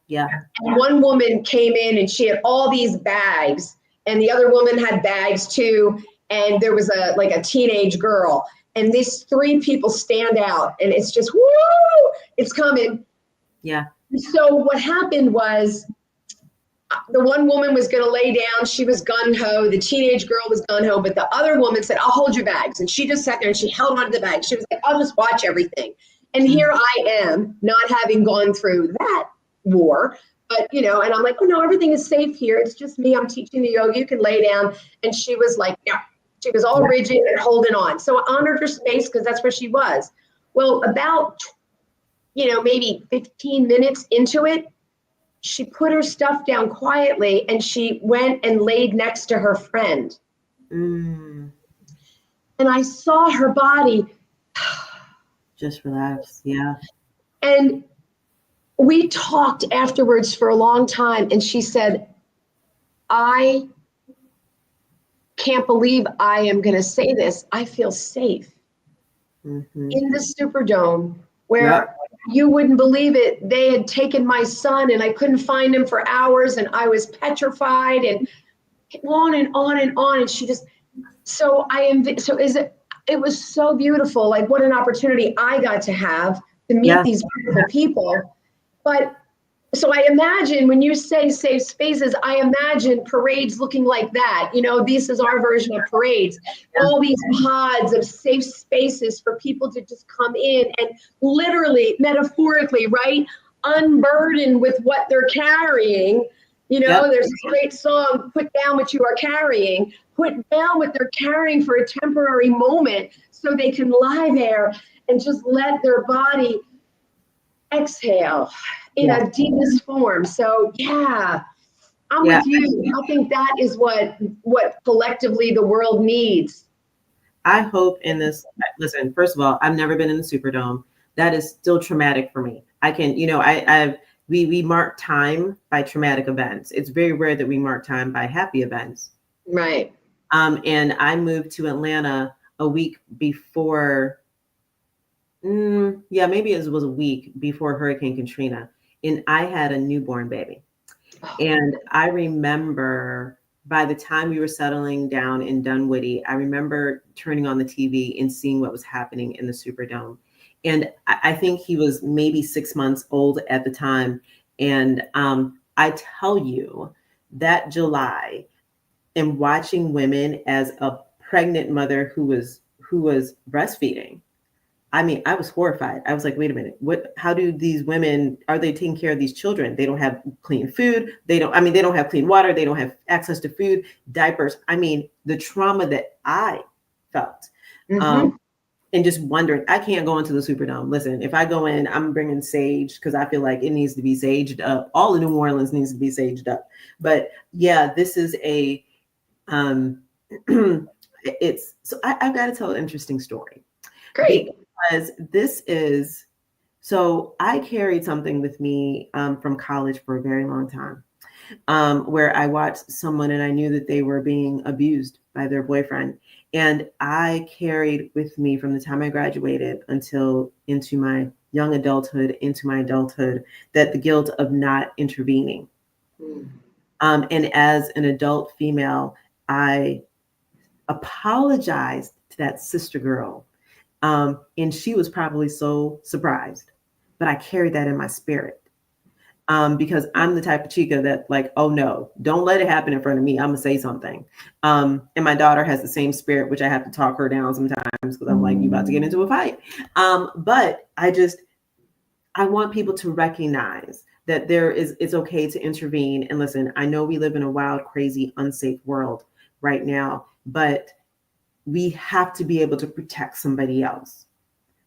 one woman came in and she had all these bags, and the other woman had bags too. And there was a teenage girl, and these three people stand out, and it's just, woo, it's coming. So what happened was, the one woman was going to lay down. She was gung-ho. The teenage girl was gung-ho. But the other woman said, I'll hold your bags. And she just sat there and she held onto the bag. She was like, I'll just watch everything. And here I am, not having gone through that war. But, and I'm like, oh, no, everything is safe here. It's just me. I'm teaching the yoga. You can lay down. And she was like, no. She was all rigid and holding on. So I honored her space because that's where she was. Well, about, maybe 15 minutes into it, she put her stuff down quietly and she went and laid next to her friend. And I saw her body just relax. And we talked afterwards for a long time, and she said, I can't believe I am going to say this. I feel safe in the Superdome, where you wouldn't believe it. They had taken my son and I couldn't find him for hours, and I was petrified, and on and on and on. And she just, it was so beautiful. Like, what an opportunity I got to have to meet these beautiful people. But so I imagine when you say safe spaces, I imagine parades looking like that. This is our version of parades. All these pods of safe spaces for people to just come in and literally, metaphorically, right, unburdened with what they're carrying. There's this great song, Put Down What You Are Carrying. Put down what they're carrying for a temporary moment so they can lie there and just let their body exhale in a deepest form. So yeah, I'm with you. I think that is what collectively the world needs. I hope in this, listen, first of all, I've never been in the Superdome. That is still traumatic for me. I can, we mark time by traumatic events. It's very rare that we mark time by happy events. Right. And I moved to Atlanta a week before, maybe it was a week before Hurricane Katrina. And I had a newborn baby. And I remember by the time we were settling down in Dunwoody, I remember turning on the TV and seeing what was happening in the Superdome. And I think he was maybe 6 months old at the time. And I tell you, that July, and watching women as a pregnant mother who was breastfeeding, I mean, I was horrified. I was like, wait a minute, how do these women, are they taking care of these children? They don't have clean food. They don't have clean water. They don't have access to food, diapers. I mean, the trauma that I felt. And just wondering, I can't go into the Superdome. Listen, if I go in, I'm bringing sage because I feel like it needs to be saged up. All of New Orleans needs to be saged up. But yeah, this is a, it's, so I've got to tell an interesting story. Great. Because so I carried something with me from college for a very long time, where I watched someone and I knew that they were being abused by their boyfriend. And I carried with me from the time I graduated until into my young adulthood, that the guilt of not intervening. And as an adult female, I apologized to that sister girl. And she was probably so surprised, but I carried that in my spirit. Because I'm the type of chica that like, oh no, don't let it happen in front of me. I'm gonna say something. And my daughter has the same spirit, which I have to talk her down sometimes because I'm like, you about to get into a fight. But I want people to recognize that it's okay to intervene. And listen, I know we live in a wild, crazy, unsafe world right now, but we have to be able to protect somebody else.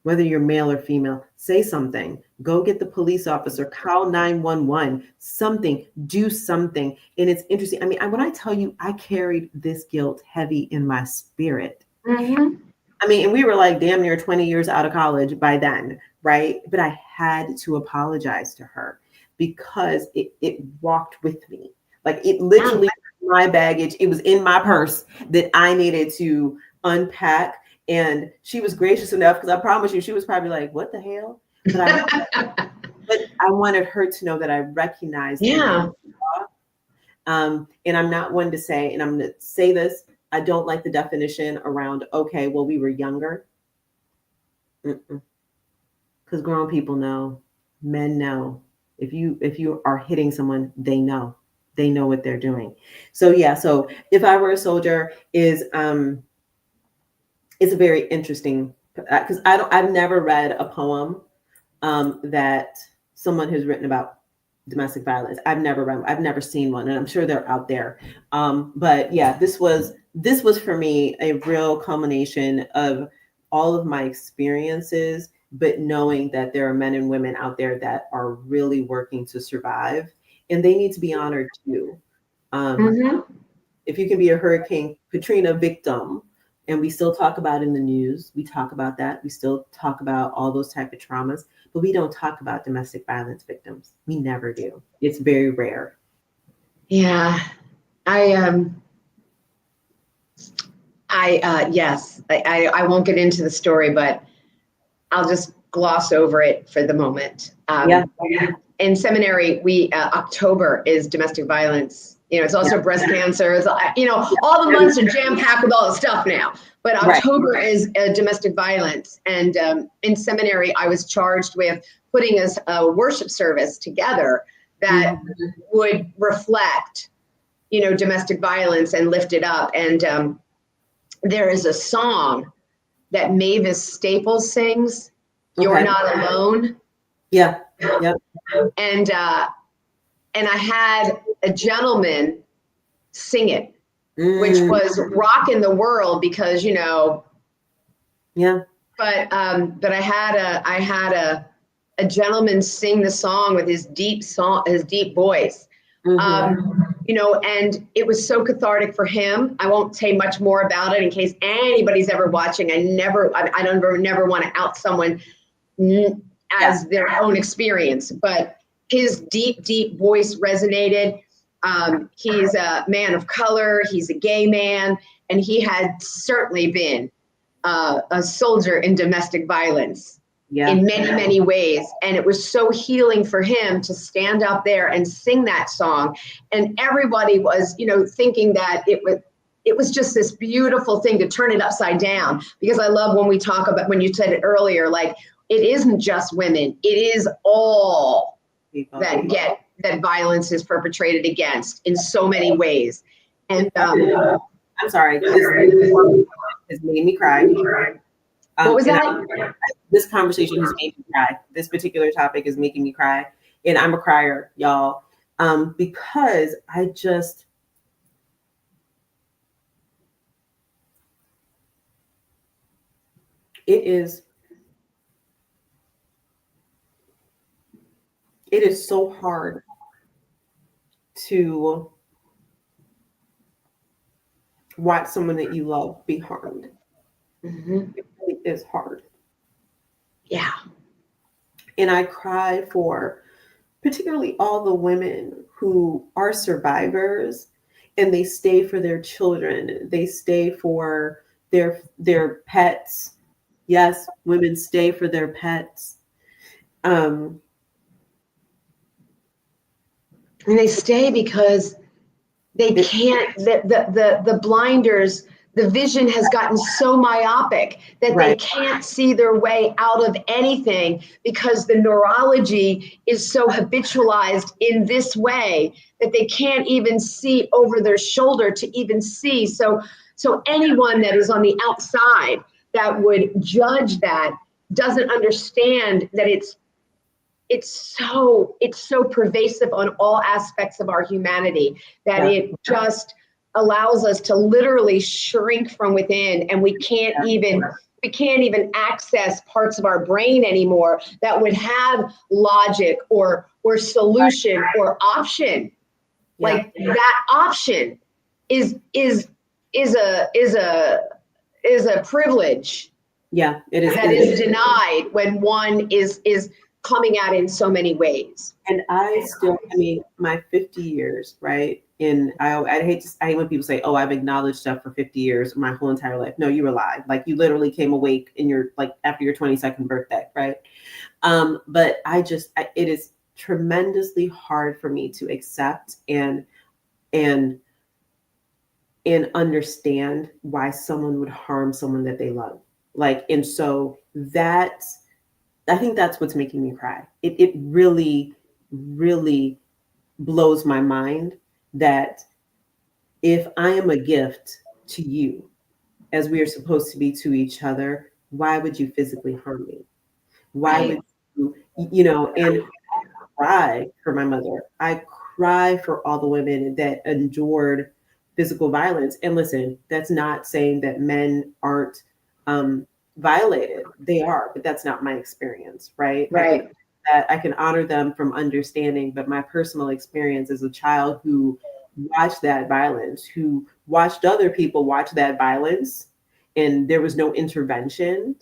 Whether you're male or female, say something. Go get the police officer, call 911, something, do something. And it's interesting. I mean, when I tell you, I carried this guilt heavy in my spirit. I mean, and we were like damn near 20 years out of college by then, right? But I had to apologize to her because it walked with me. Like it literally, my baggage, it was in my purse that I needed to unpack. And she was gracious enough, because I promise you, she was probably like, what the hell? But I wanted her to know that I recognized. Yeah. And I'm not one to say, and I'm going to say this, I don't like the definition around, okay, well, we were younger. Because grown people know, men know. If you are hitting someone, they know what they're doing. So yeah, so If I Were a Soldier is it's a very interesting, because I've never read a poem that someone has written about domestic violence. I've never seen one, and I'm sure they're out there. But yeah, this was for me a real culmination of all of my experiences, but knowing that there are men and women out there that are really working to survive, and they need to be honored too. If you can be a Hurricane Katrina victim, and we still talk about in the news, we talk about that. We still talk about all those type of traumas, but we don't talk about domestic violence victims. We never do. It's very rare. Yeah, I won't get into the story, but I'll just gloss over it for the moment. In seminary, October is domestic violence. It's also breast cancer. It's, all the months are jam packed with all the stuff now. But October is domestic violence. And in seminary, I was charged with putting a worship service together that would reflect, domestic violence and lift it up. And there is a song that Mavis Staples sings, "You're Not Alone." Yeah. Yep. And I had a gentleman sing it, which was rocking the world because, Yeah. But I had a gentleman sing the song with his deep voice. You know, and it was so cathartic for him. I won't say much more about it in case anybody's ever watching. I don't never want to out someone as their own experience, but his deep voice resonated. He's a man of color. He's a gay man, and he had certainly been a soldier in domestic violence in many ways. And it was so healing for him to stand up there and sing that song. And everybody was, you know, thinking that it was just this beautiful thing to turn it upside down. Because I love when we talk about, when you said it earlier, like, it isn't just women, it is all people that violence is perpetrated against in so many ways. And I'm sorry, this has made me cry. What was that? This conversation has made me cry. This particular topic is making me cry. And I'm a crier, y'all. Because I just, it is so hard to watch someone that you love be harmed. It really is hard. Yeah. And I cry for particularly all the women who are survivors, and they stay for their children. They stay for their pets. Yes, women stay for their pets. And they stay because they can't, the blinders, the vision has gotten so myopic that they can't see their way out of anything, because the neurology is so habitualized in this way that they can't even see over their shoulder to even see. So anyone that is on the outside that would judge that doesn't understand that it's so pervasive on all aspects of our humanity that it just allows us to literally shrink from within, and we can't even access parts of our brain anymore that would have logic or solution or option. Like that option is a privilege. Yeah, it is. That is denied when one is coming at it in so many ways. And I mean, my 50 years, right? And I hate when people say, oh, I've acknowledged stuff for 50 years, my whole entire life. No, you were alive. Like, you literally came awake in your, like, after your 22nd birthday, right? But it is tremendously hard for me to accept and understand why someone would harm someone that they love. Like, and so I think that's what's making me cry. It really, really blows my mind that if I am a gift to you, as we are supposed to be to each other, why would you physically harm me? Why would you know, and I cry for my mother. I cry for all the women that endured physical violence. And listen, that's not saying that men aren't violated. They are, but that's not my experience, right? Right. I can honor them from understanding, but my personal experience as a child who watched that violence, who watched other people watch that violence, and there was no intervention,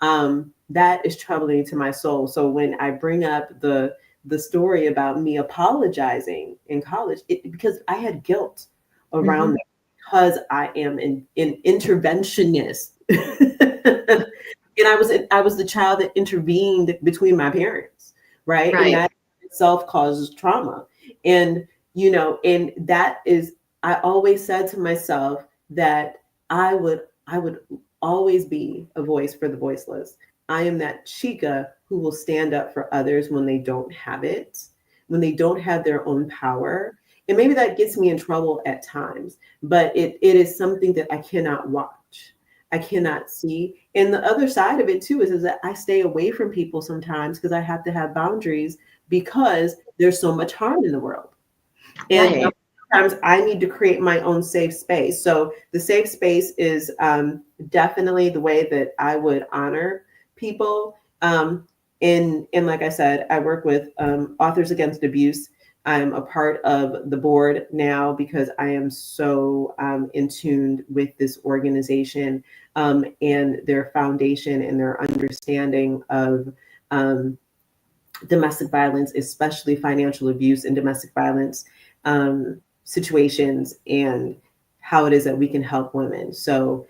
that is troubling to my soul. So when I bring up the story about me apologizing in college, because I had guilt around that, because I am an interventionist. And I was the child that intervened between my parents, right? And that itself causes trauma. And, you know, and that is, I always said to myself that I would always be a voice for the voiceless. I am that chica who will stand up for others when they don't have it, when they don't have their own power. And maybe that gets me in trouble at times, but it is something that I cannot watch. I cannot see. And the other side of it too is that I stay away from people sometimes because I have to have boundaries because there's so much harm in the world. And sometimes I need to create my own safe space. So the safe space is definitely the way that I would honor people. And And like I said, I work with Authors Against Abuse. I'm a part of the board now because I am so in tune with this organization and their foundation and their understanding of domestic violence, especially financial abuse and domestic violence situations, and how it is that we can help women. So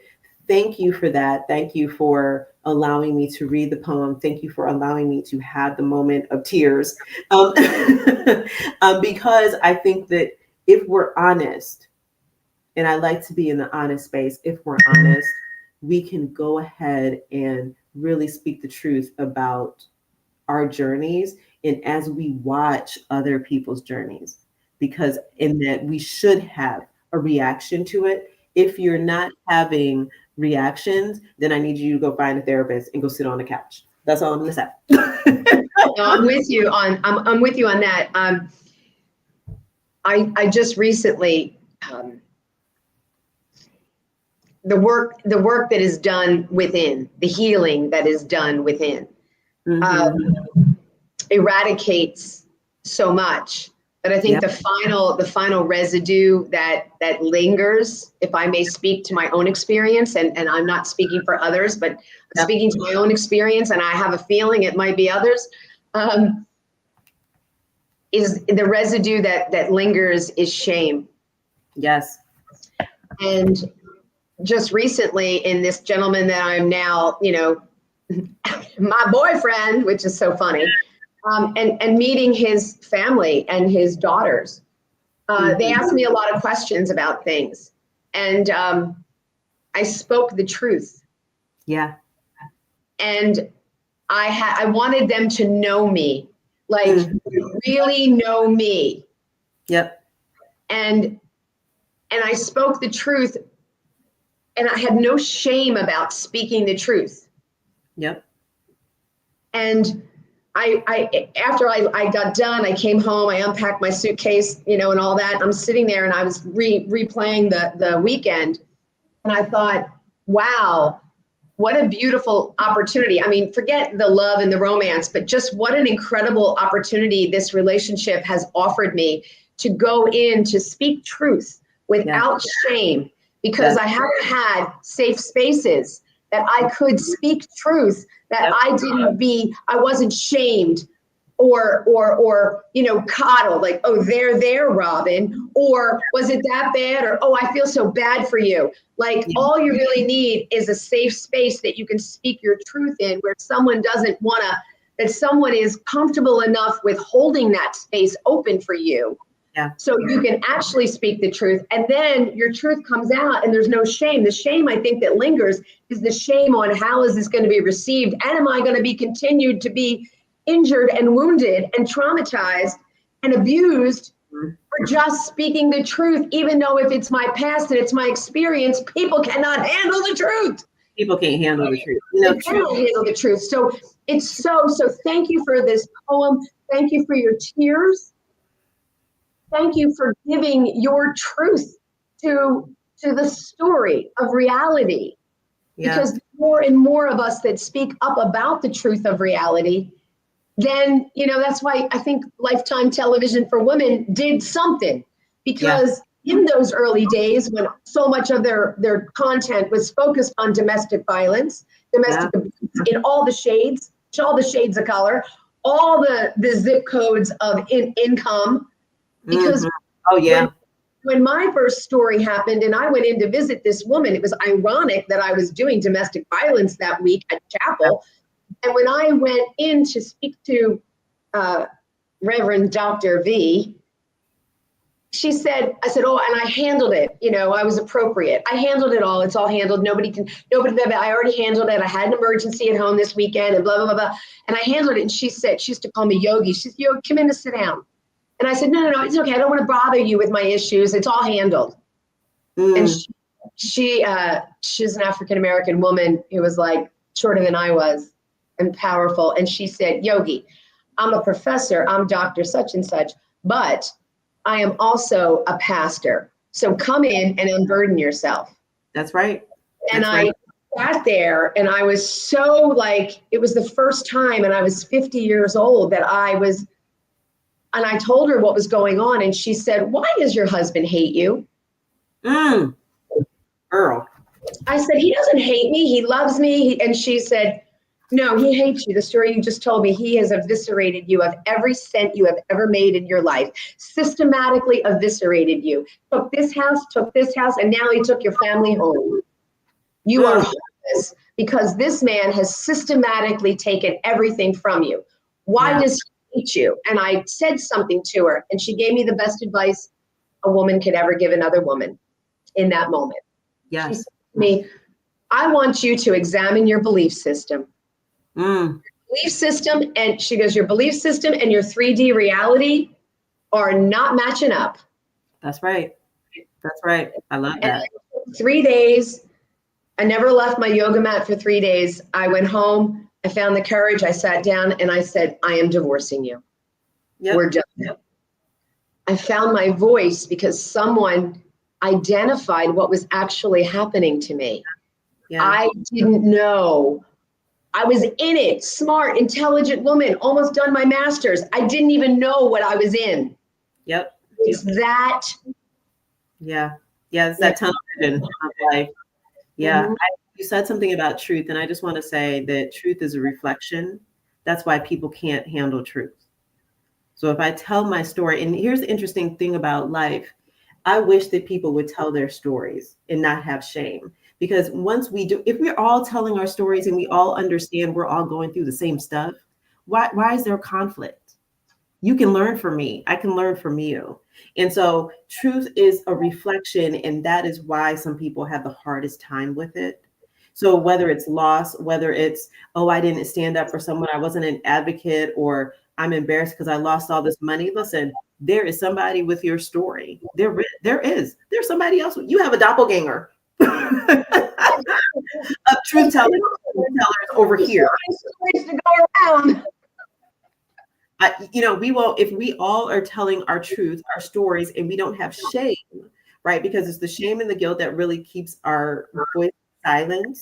thank you for that. Thank you for allowing me to read the poem. Thank you for allowing me to have the moment of tears. Because I think that if we're honest, and I like to be in the honest space, if we're honest, we can go ahead and really speak the truth about our journeys and as we watch other people's journeys, because in that we should have a reaction to it. If you're not having reactions, then I need you to go find a therapist and go sit on the couch. That's all I'm gonna say. No, I'm with you on that. I just recently the work that is done within, the healing that is done within, eradicates so much. But I think the final residue that lingers, if I may speak to my own experience, and I'm not speaking for others, but I'm speaking to my own experience, and I have a feeling it might be others, is the residue that lingers is shame. Yes. And just recently, in this gentleman that I'm now, my boyfriend, which is so funny, and meeting his family and his daughters, they asked me a lot of questions about things, and I spoke the truth. Yeah. And I wanted them to know me, like really know me. Yep. And I spoke the truth, and I had no shame about speaking the truth. Yep. And I after I got done, I came home, I unpacked my suitcase, and all that. I'm sitting there and I was replaying the weekend, and I thought, wow, what a beautiful opportunity. I mean, forget the love and the romance, but just what an incredible opportunity this relationship has offered me to go in to speak truth without shame, because I haven't had safe spaces that I could speak truth, that I wasn't shamed or coddled, like, oh, there, Robin, or was it that bad, or oh, I feel so bad for you. Like, all you really need is a safe space that you can speak your truth in, where someone that someone is comfortable enough with holding that space open for you. Yeah. So you can actually speak the truth, and then your truth comes out and there's no shame. The shame, I think, that lingers is the shame on how is this going to be received, and am I going to be continued to be injured and wounded and traumatized and abused for just speaking the truth, even though if it's my past and it's my experience, people cannot handle the truth. People can't handle the truth. They cannot handle the truth. So it's so thank you for this poem. Thank you for your tears. Thank you for giving your truth to the story of reality. Yeah. Because more and more of us that speak up about the truth of reality, then, that's why I think Lifetime Television for Women did something. Because in those early days, when so much of their content was focused on domestic violence, domestic abuse in all the shades of color, all the zip codes of income. Because when my first story happened and I went in to visit this woman, it was ironic that I was doing domestic violence that week at chapel. And when I went in to speak to Reverend Dr. V, I said, oh, and I handled it. I was appropriate. I handled it all. It's all handled. I already handled it. I had an emergency at home this weekend and blah, blah, blah, blah. And I handled it. And she said, she used to call me Yogi. She said, Yogi, come in to sit down. And I said, no, it's okay. I don't want to bother you with my issues. It's all handled. And she's an African-American woman who was like shorter than I was and powerful. And she said, Yogi, I'm a professor. I'm Dr. such and such, but I am also a pastor. So come in and unburden yourself. That's right. And I sat there and I was so like, it was the first time, and I was 50 years old and I told her what was going on. And she said, "Why does your husband hate you?" Girl. I said, "He doesn't hate me. He loves me." And she said, "No, he hates you. The story you just told me, he has eviscerated you of every cent you have ever made in your life, systematically eviscerated you. Took this house, and now he took your family home. You are homeless because this man has systematically taken everything from you. Why does he hate you?" And I said something to her, and she gave me the best advice a woman could ever give another woman in that moment. Yes. She said to me, "I want you to examine your belief system." Belief system, and she goes, "Your belief system and your 3D reality are not matching up." That's right. That's right. I love that. 3 days. I never left my yoga mat for 3 days. I went home. I found the courage. I sat down and I said, "I am divorcing you. Yep. We're done." I found my voice because someone identified what was actually happening to me. Yeah. I didn't know. I was in it, smart, intelligent woman, almost done my master's. I didn't even know what I was in. Yep. It's that. Yeah. Yeah. It's that tunnel vision of life. Yeah. Mhm. You said something about truth, and I just want to say that truth is a reflection. That's why people can't handle truth. So if I tell my story, and here's the interesting thing about life, I wish that people would tell their stories and not have shame. Because once we do, if we're all telling our stories and we all understand we're all going through the same stuff, why is there conflict? You can learn from me. I can learn from you. And so truth is a reflection, and that is why some people have the hardest time with it. So whether it's loss, whether it's, oh, I didn't stand up for someone, I wasn't an advocate, or I'm embarrassed because I lost all this money. Listen, there is somebody with your story. There's somebody else. You have a doppelganger. A truth tellers over here. To go around. We will, if we all are telling our truth, our stories, and we don't have shame, right? Because it's the shame and the guilt that really keeps our voice silent.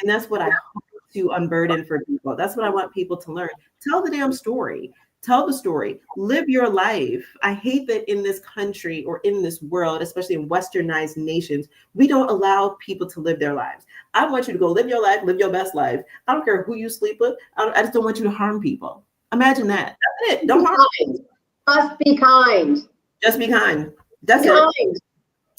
And that's what I hope to unburden for people. That's what I want people to learn. Tell the damn story. Tell the story. Live your life. I hate that in this country or in this world, especially in westernized nations, we don't allow people to live their lives. I want you to go live your life, live your best life. I don't care who you sleep with. I just don't want you to harm people. Imagine that. That's it. Don't harm. Just be kind. Just be kind. That's it.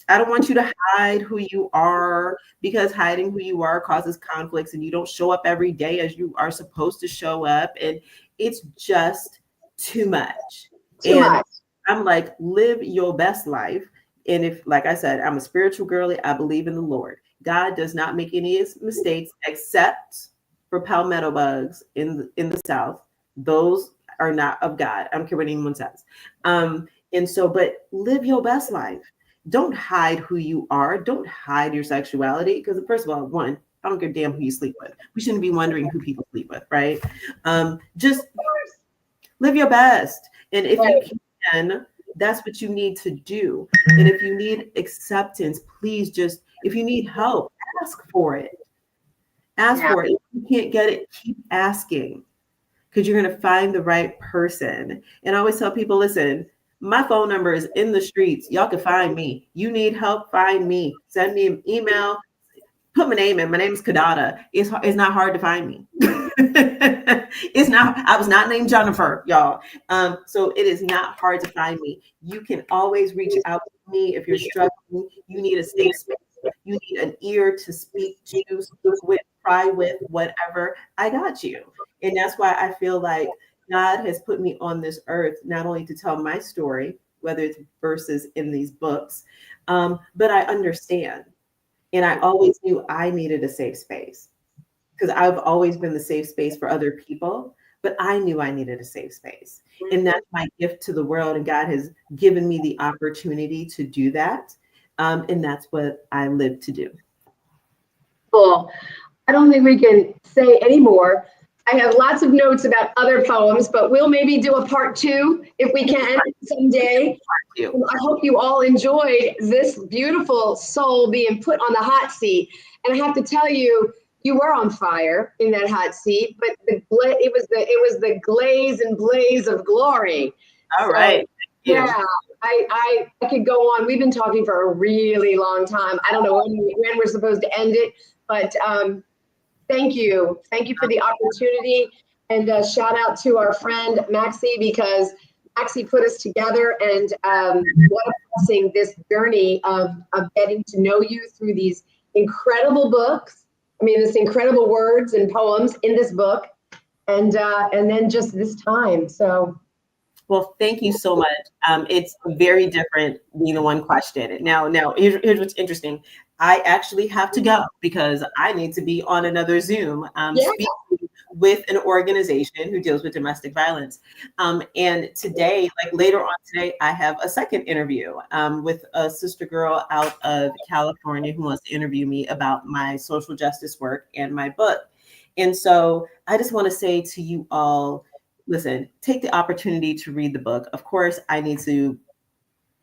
I don't want you to hide who you are, because hiding who you are causes conflicts, and you don't show up every day as you are supposed to show up. And it's just too much. Too much. I'm like, live your best life. And if, like I said, I'm a spiritual girly, I believe in the Lord. God does not make any mistakes except for palmetto bugs in the South. Those are not of God. I don't care what anyone says. But live your best life. Don't hide who you are. Don't hide your sexuality. Because first of all, one, I don't give a damn who you sleep with. We shouldn't be wondering who people sleep with, right? Just live your best. And if you can, that's what you need to do. And if you need acceptance, please just, if you need help, ask for it. Ask for it. If you can't get it, keep asking, because you're going to find the right person. And I always tell people, listen, my phone number is in the streets. Y'all can find me. You need help, find me. Send me an email. Put my name in. My name is Kiddada. It's not hard to find me. It's not. I was not named Jennifer, y'all. So it is not hard to find me. You can always reach out to me if you're struggling. You need a safe space. You need an ear to speak to, speak with, cry with, whatever. I got you. And that's why I feel like God has put me on this earth, not only to tell my story, whether it's verses in these books, but I understand. And I always knew I needed a safe space, because I've always been the safe space for other people, but I knew I needed a safe space. And that's my gift to the world. And God has given me the opportunity to do that. And that's what I live to do. Cool. I don't think we can say any more. I have lots of notes about other poems, but we'll maybe do a part 2 if we can someday. I hope you all enjoyed this beautiful soul being put on the hot seat. And I have to tell you, you were on fire in that hot seat, but it was the glaze and blaze of glory. All right. Yeah, I could go on. We've been talking for a really long time. I don't know when we're supposed to end it, but thank you for the opportunity, and shout out to our friend Maxie, because Maxie put us together, and what a blessing, this journey of getting to know you through these incredible books. I mean, this incredible words and poems in this book, and then just this time. So, well, thank you so much. It's very different being the one question. Now, here's what's interesting. I actually have to go because I need to be on another Zoom speaking with an organization who deals with domestic violence. And today, like later on today, I have a second interview with a sister girl out of California who wants to interview me about my social justice work and my book. And so I just want to say to you all, listen, take the opportunity to read the book. Of course, I need to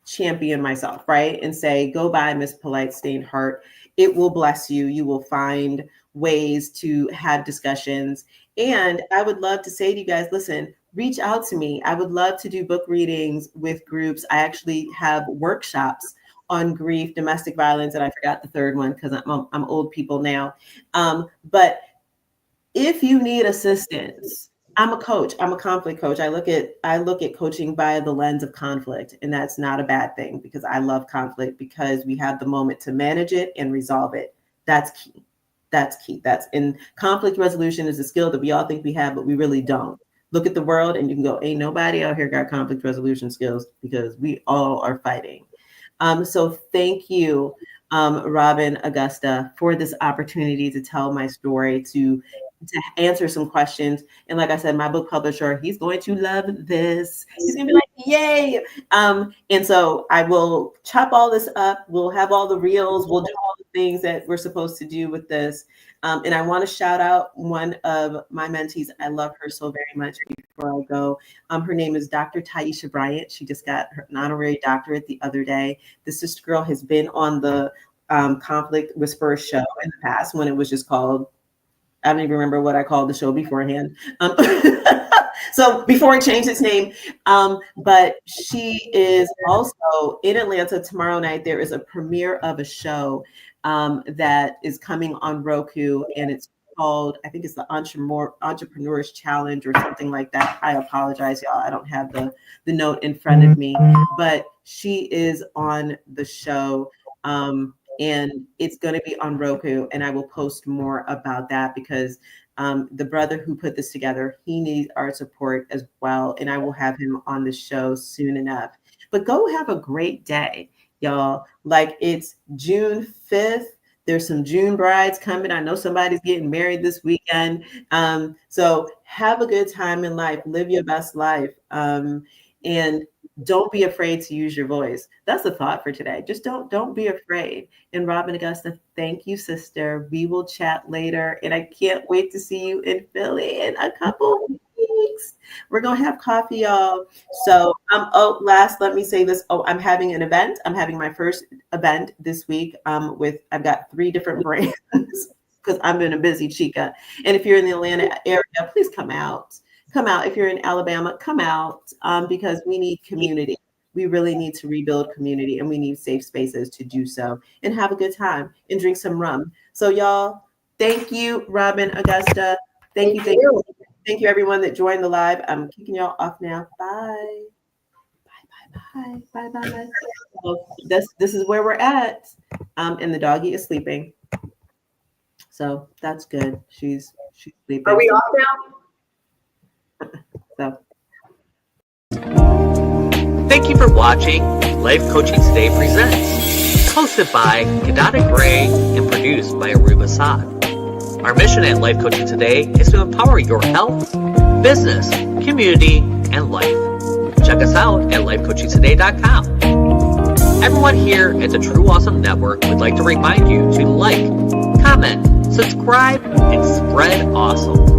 champion myself, right? And say, go buy Miss Polite Stained Heart. It will bless you. You will find ways to have discussions. And I would love to say to you guys, listen, reach out to me. I would love to do book readings with groups. I actually have workshops on grief, domestic violence, and I forgot the third one because I'm old people now. But if you need assistance, I'm a coach. I'm a conflict coach. I look at coaching by the lens of conflict, and that's not a bad thing because I love conflict because we have the moment to manage it and resolve it. That's key. That's key. That's in conflict resolution is a skill that we all think we have, but we really don't. Look at the world and you can go, ain't nobody out here got conflict resolution skills because we all are fighting. So thank you, Robin Augusta, for this opportunity to tell my story, to answer some questions. And like I said, my book publisher, he's going to love this. He's gonna be like, yay. And so I will chop all this up. We'll have all the reels. We'll do all the things that we're supposed to do with this. And I want to shout out one of my mentees. I love her so very much before I go. Her name is Dr. Taisha Bryant. She just got an honorary doctorate the other day. This sister girl has been on the Conflict Whisperer show in the past when it was just called, I don't even remember what I called the show beforehand. So before it changed its name, but she is also in Atlanta tomorrow night. There is a premiere of a show that is coming on Roku, and it's called, I think it's the Entrepreneur's Challenge or something like that. I apologize, y'all. I don't have the note in front of me, but she is on the show. And it's going to be on Roku, and I will post more about that because the brother who put this together, he needs our support as well, and I will have him on the show soon enough. But go have a great day, y'all. Like, it's June 5th. There's some June brides coming. I know somebody's getting married this weekend. So have a good time in life. Live your best life. And don't be afraid to use your voice. That's the thought for today. Just don't be afraid. And Robin Augusta, thank you, sister. We will chat later. And I can't wait to see you in Philly in a couple weeks. We're going to have coffee, y'all. So, let me say this. I'm having an event. I'm having my first event this week I've got 3 different brands because I've been a busy chica. And if you're in the Atlanta area, please come out. Come out. If you're in Alabama, come out because we need community. We really need to rebuild community, and we need safe spaces to do so and have a good time and drink some rum. So y'all, thank you, Robin Augusta. Thank you. Thank you, everyone that joined the live. I'm kicking y'all off now. Bye. Bye. So this is where we're at. And the doggy is sleeping. So that's good. She's sleeping. Are we off now? So. Thank you for watching Life Coaching Today Presents, hosted by Kiddada Grey and produced by Aruba Saad. Our mission at Life Coaching Today is to empower your health, business, community, and life. Check us out at lifecoachingtoday.com. Everyone here at the True Awesome Network would like to remind you to like, comment, subscribe, and spread awesome.